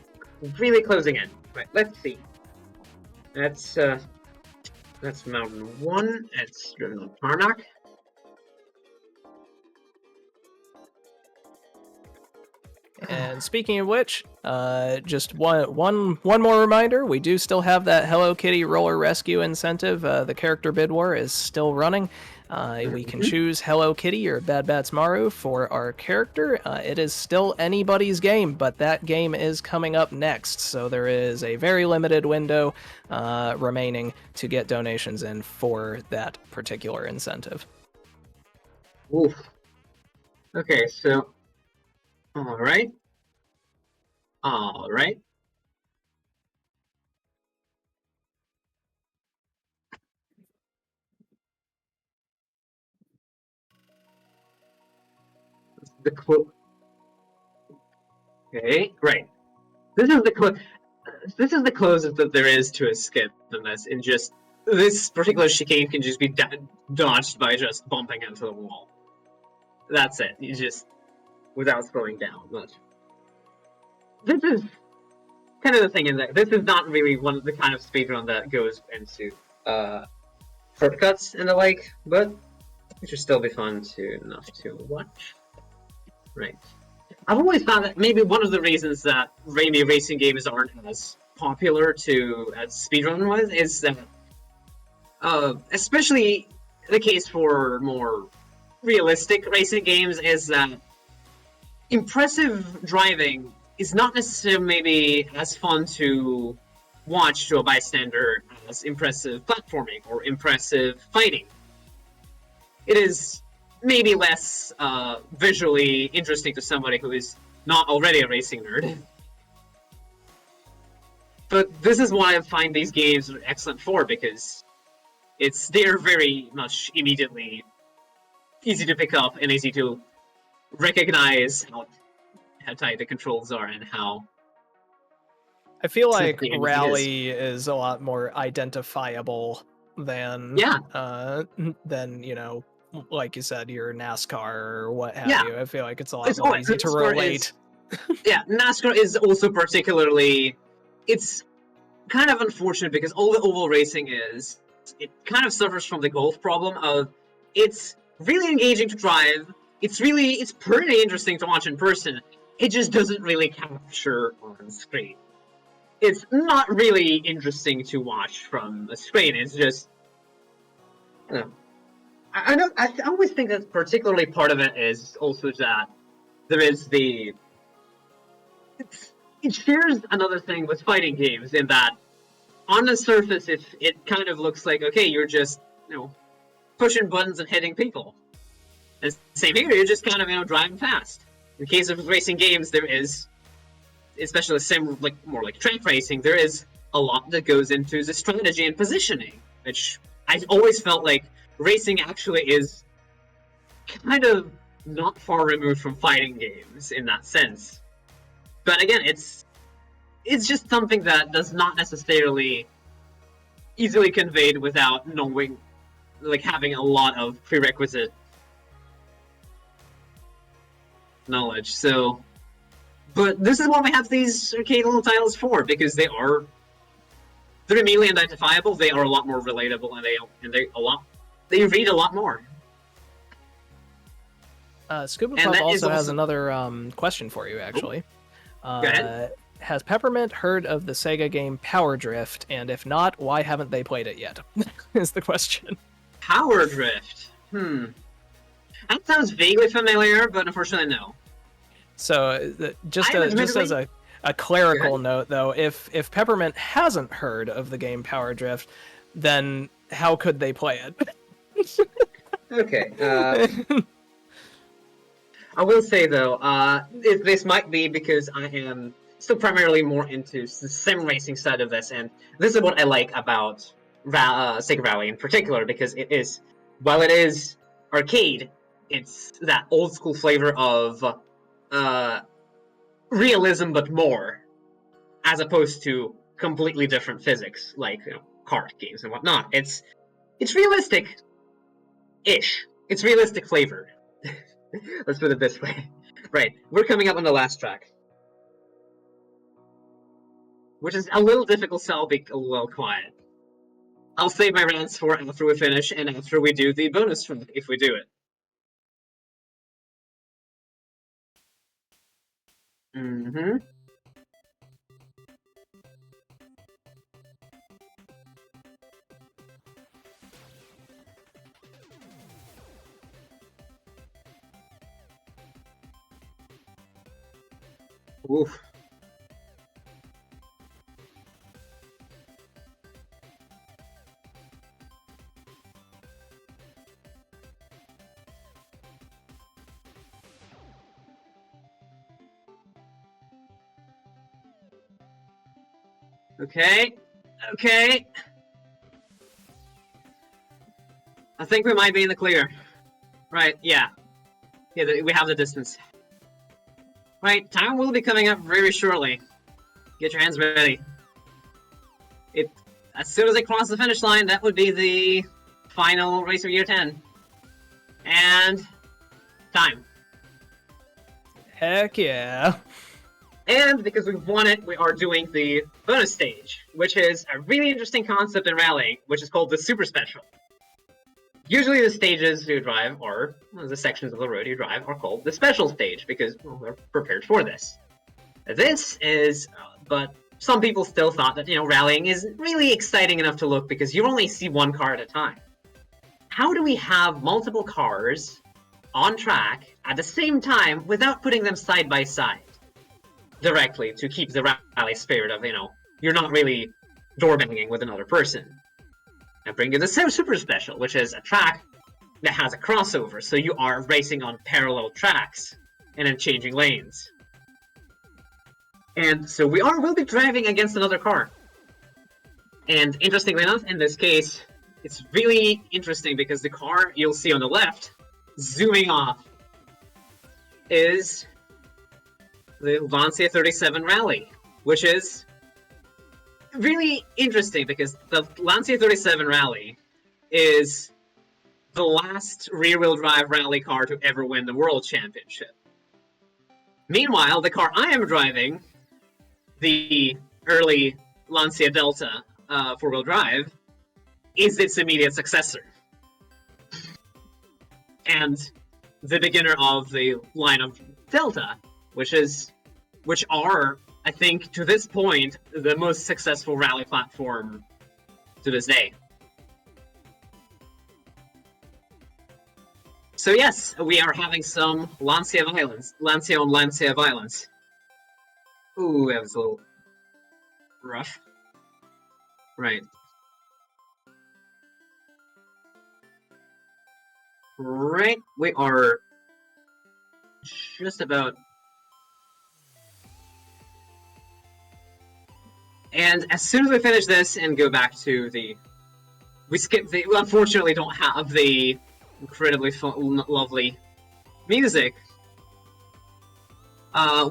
really closing in. Right, let's see. That's Mountain 1. It's driven on tarmac. And speaking of which, just one more reminder: we do still have that Hello Kitty Roller Rescue incentive. The character bid war is still running. We can choose Hello Kitty or Bad Bats Maru for our character. It is still anybody's game, but that game is coming up next, so there is a very limited window remaining to get donations in for that particular incentive. Oof. Okay, so all right. The quote. Okay, right. This is the closest that there is to a skip in this. In just this particular chicane can just be dodged by just bumping into the wall. That's it. You just without slowing down. But this is kind of the thing in that this is not really one of the kind of speedrun that goes into shortcuts and the like, but it should still be fun enough to watch. Right. I've always found that maybe one of the reasons that Raimi racing games aren't as popular as speedrun was is that, especially the case for more realistic racing games, is that impressive driving is not necessarily maybe as fun to watch to a bystander as impressive platforming or impressive fighting. It is maybe less visually interesting to somebody who is not already a racing nerd. But this is what I find these games excellent for, because they're very much immediately easy to pick up and easy to recognize how tight the controls are and how. I feel like Rally is a lot more identifiable than you know, like you said, your NASCAR or what have you. I feel like it's a lot more easy to relate. NASCAR is also particularly. It's kind of unfortunate because all the oval racing is, it kind of suffers from the golf problem of it's really engaging to drive. It's pretty interesting to watch in person. It just doesn't really capture on screen. It's not really interesting to watch from a screen. It's just, I always think that particularly part of it is also that there is it shares another thing with fighting games in that on the surface it kind of looks like, okay, you're just, pushing buttons and hitting people. And same here, you're just kind of, driving fast. In the case of racing games, there is, especially more like track racing, there is a lot that goes into the strategy and positioning, which I always felt like racing actually is kind of not far removed from fighting games in that sense. But again, it's just something that does not necessarily easily conveyed without knowing, like having a lot of prerequisite knowledge. So, but this is what we have these arcade little titles for, because they're immediately identifiable. They are a lot more relatable, and they read a lot more. Scuba Pup also has another question for you, actually. Go ahead. Has Peppermint heard of the Sega game Power Drift? And if not, why haven't they played it yet? Is the question. Power Drift? That sounds vaguely familiar, but unfortunately, no. So, just as a clerical note, though, if Peppermint hasn't heard of the game Power Drift, then how could they play it? Okay. I will say, though, this might be because I am still primarily more into the sim racing side of this, and this is what I like about Sega Rally in particular, because while it is arcade, it's that old school flavor of realism, but more, as opposed to completely different physics, like card games and whatnot. It's realistic-ish. It's realistic flavored. Let's put it this way. Right, we're coming up on the last track, which is a little difficult, so I'll be a little quiet. I'll save my rants for after we finish and after we do the bonus track, if we do it. Oof. Okay. I think we might be in the clear. Right, yeah. Yeah, we have the distance. Right, time will be coming up very shortly. Get your hands ready. As soon as I cross the finish line, that would be the final race of year 10. And time. Heck yeah. And because we've won it, we are doing the bonus stage, which is a really interesting concept in rallying, which is called the Super Special. Usually the stages you drive, or the sections of the road you drive, are called the Special Stage, because they're prepared for this. This is, but some people still thought that, rallying is really exciting enough to look because you only see one car at a time. How do we have multiple cars on track at the same time without putting them side by side directly to keep the rally spirit of, you're not really door banging with another person? I bring you the Super Special, which is a track that has a crossover, so you are racing on parallel tracks and then changing lanes. And so we'll be driving against another car. And interestingly enough, in this case, it's really interesting because the car you'll see on the left, zooming off, is the Lancia 37 Rally, which is really interesting because the Lancia 37 Rally is the last rear-wheel drive rally car to ever win the World Championship. Meanwhile, the car I am driving, the early Lancia Delta four-wheel drive, is its immediate successor. And the beginner of the line of Delta, which are, I think, to this point, the most successful rally platform to this day. So yes, we are having some Lancia violence. Lancia on Lancia violence. Ooh, that was a little rough. Right. Right, we are just about... And as soon as we finish this and go back to the... We unfortunately don't have the incredibly lovely music.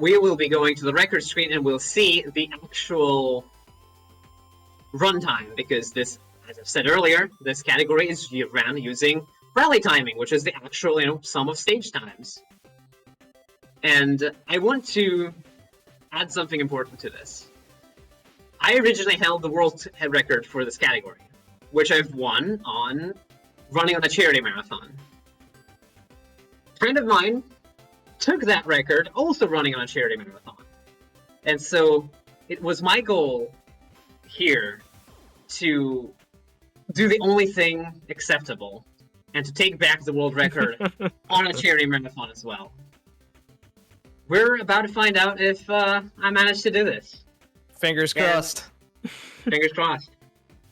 We will be going to the record screen and we'll see the actual runtime, because this, as I've said earlier, this category is ran using rally timing, which is the actual, sum of stage times. And I want to add something important to this. I originally held the world record for this category, which I've won on running on a charity marathon. A friend of mine took that record, also running on a charity marathon. And so it was my goal here to do the only thing acceptable and to take back the world record on a charity marathon as well. We're about to find out if I managed to do this. Fingers crossed. Fingers crossed.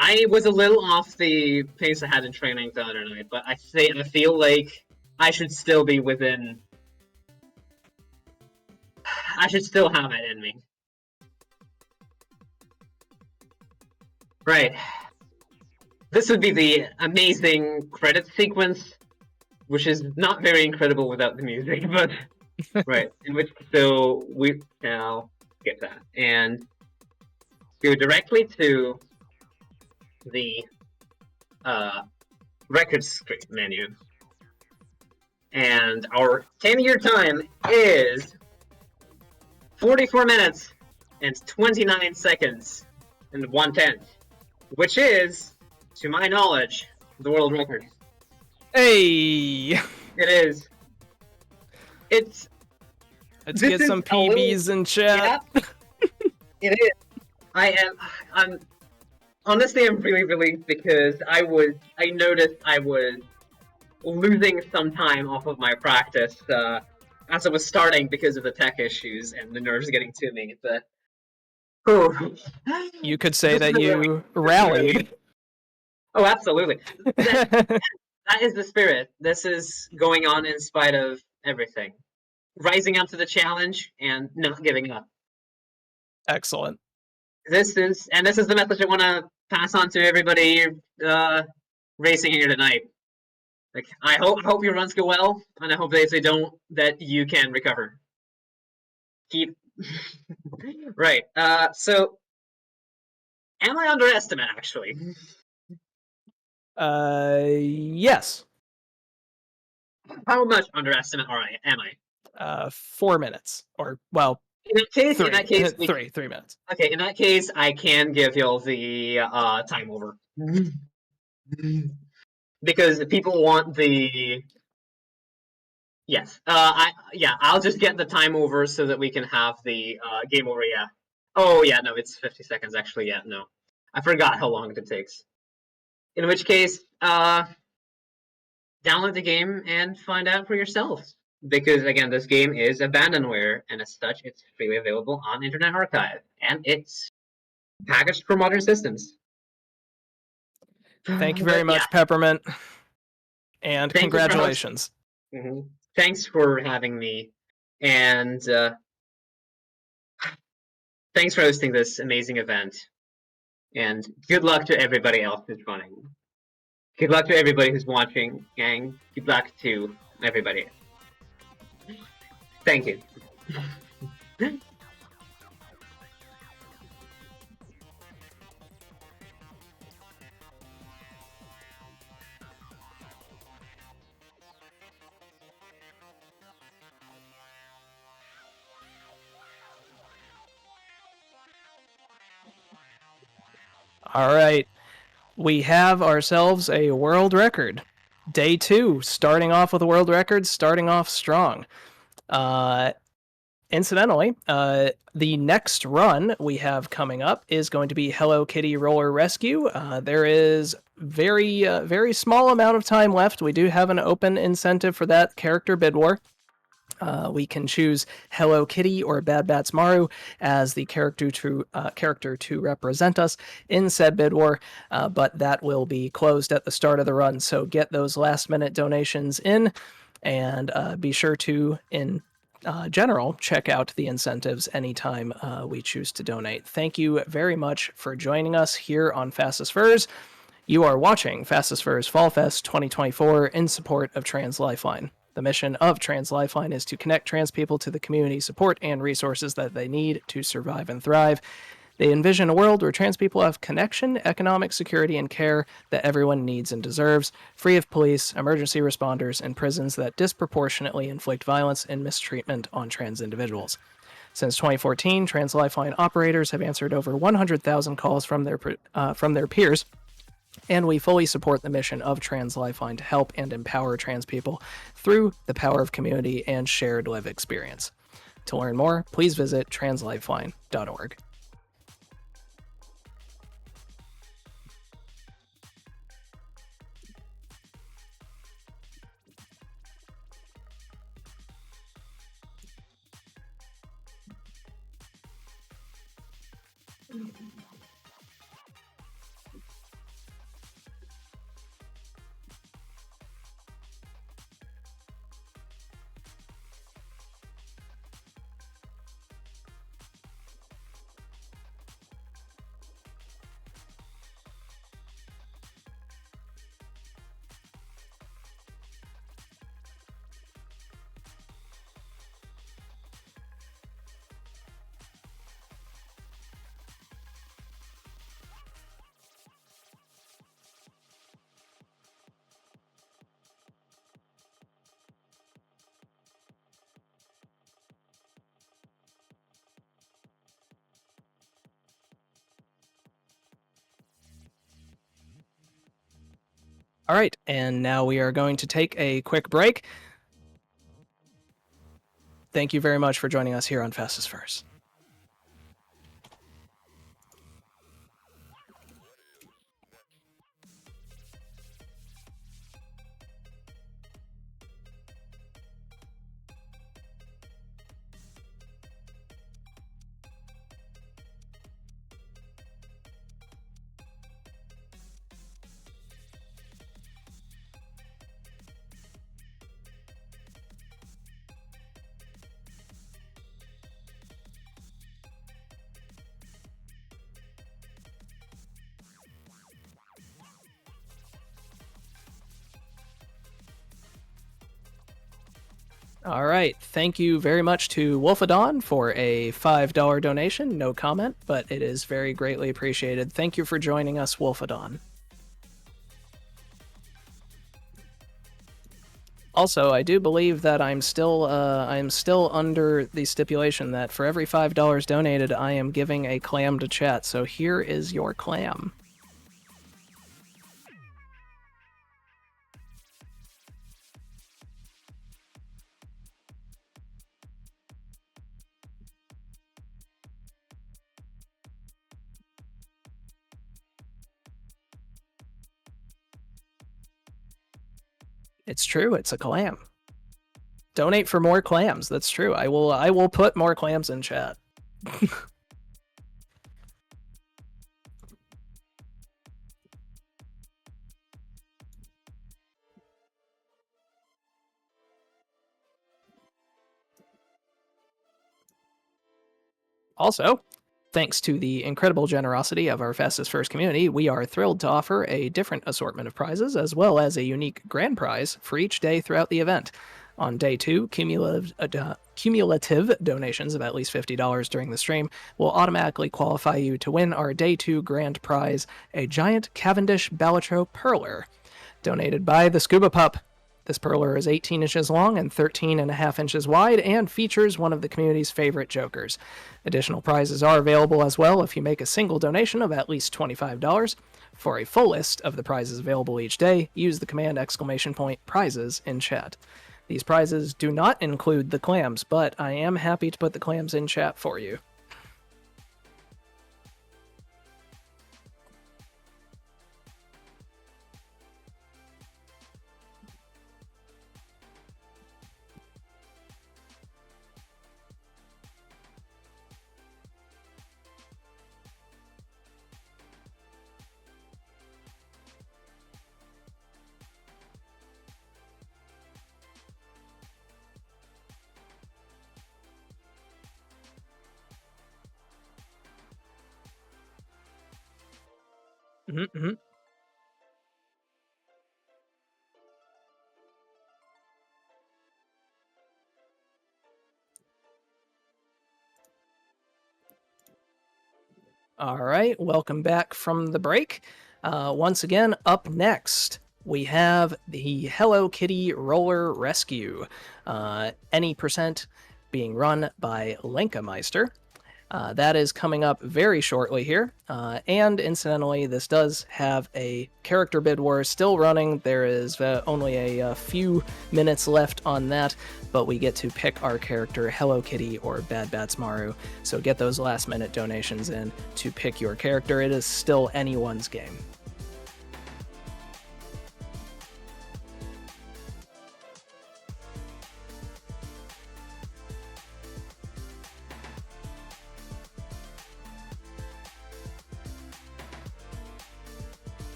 I was a little off the pace I had in training the other night, but I feel like I should still be within... I should still have it in me. Right. This would be the amazing credit sequence, which is not very incredible without the music, but... Right. So we now get that. And go directly to the record screen menu. And our 10-year time is 44 minutes and 29 seconds and 1/10, which is, to my knowledge, the world record. Hey! It is. Let's get some PBs in chat. Yeah, it is. I'm honestly, I'm really relieved because I noticed I was losing some time off of my practice as I was starting because of the tech issues and the nerves getting to me. But you could say that you rallied. Oh, absolutely. That is the spirit. This is going on in spite of everything. Rising up to the challenge and not giving up. Excellent. This is the message I want to pass on to everybody racing here tonight. Like, I hope your runs go well, and I hope that if they don't, that you can recover. Keep right. So, am I underestimate actually? Yes. How much underestimate am I? 4 minutes, or well, in that case, 3 minutes. Okay, in that case, I can give y'all the time over because people want the. Yes, I'll just get the time over so that we can have the game over. Yeah. Oh yeah, no, it's 50 seconds actually. Yeah, no, I forgot how long it takes. In which case, download the game and find out for yourselves. Because again, this game is abandonware, and as such, it's freely available on Internet Archive, and it's packaged for modern systems. Thank you very much, Peppermint. And Thank you for congratulations. Thanks for having me, and thanks for hosting this amazing event. And good luck to everybody else who's running. Good luck to everybody who's watching, gang. Good luck to everybody. Thank you. All right. We have ourselves a world record. Day 2, starting off with a world record, starting off strong. Incidentally, the next run we have coming up is going to be Hello Kitty Roller Rescue. There is very small amount of time left. We do have an open incentive for that character bid war. We can choose Hello Kitty or Bad Bats Maru as the character to represent us in said bid war, but that will be closed at the start of the run. So get those last minute donations in, and be sure to, in general, check out the incentives anytime we choose to donate. Thank you very much for joining us here on Fastest Furs. You are watching Fastest Furs Fall Fest 2024 in support of Trans Lifeline. The mission of Trans Lifeline is to connect trans people to the community support and resources that they need to survive and thrive. They envision a world where trans people have connection, economic security, and care that everyone needs and deserves, free of police, emergency responders, and prisons that disproportionately inflict violence and mistreatment on trans individuals. Since 2014, Trans Lifeline operators have answered over 100,000 calls from their peers, and we fully support the mission of Trans Lifeline to help and empower trans people through the power of community and shared live experience. To learn more, please visit translifeline.org. All right, and now we are going to take a quick break. Thank you very much for joining us here on Fastest Furs. All right, thank you very much to Wolfadon for a $5 donation. No comment, but it is very greatly appreciated. Thank you for joining us, Wolfadon. Also, I do believe that I'm still under the stipulation that for every $5 donated, I am giving a clam to chat. So here is your clam. It's true. It's a clam. Donate for more clams. That's true. I will put more clams in chat. Also, thanks to the incredible generosity of our Fastest First community, we are thrilled to offer a different assortment of prizes as well as a unique grand prize for each day throughout the event. On day 2, cumulative donations of at least $50 during the stream will automatically qualify you to win our day 2 grand prize, a giant Cavendish Balatro Perler, donated by the Scuba Pup. This perler is 18 inches long and 13.5 inches wide and features one of the community's favorite jokers. Additional prizes are available as well if you make a single donation of at least $25. For a full list of the prizes available each day, use the command !prizes in chat. These prizes do not include the clams, but I am happy to put the clams in chat for you. Mm-hmm. All right, welcome back from the break. Once again, up next, we have the Hello Kitty Roller Rescue. Any percent being run by Lenkameister. That is coming up very shortly here. And incidentally, this does have a character bid war still running. There is only a few minutes left on that, but we get to pick our character, Hello Kitty or Bad Bats Maru. So get those last minute donations in to pick your character. It is still anyone's game.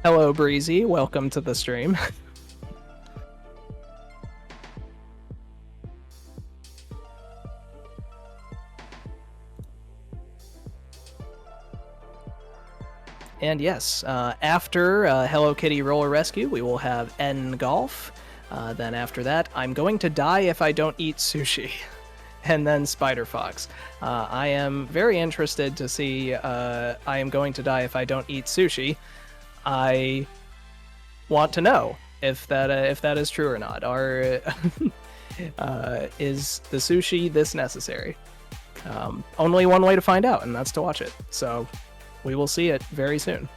Hello, Breezy. Welcome to the stream. And yes, after Hello Kitty Roller Rescue, we will have N Golf. Then after that, I'm going to die if I don't eat sushi. And then Spider Fox. I am very interested to see I am going to die if I don't eat sushi. I want to know if that is true or not. Is the sushi this necessary? Only one way to find out, and that's to watch it. So we will see it very soon.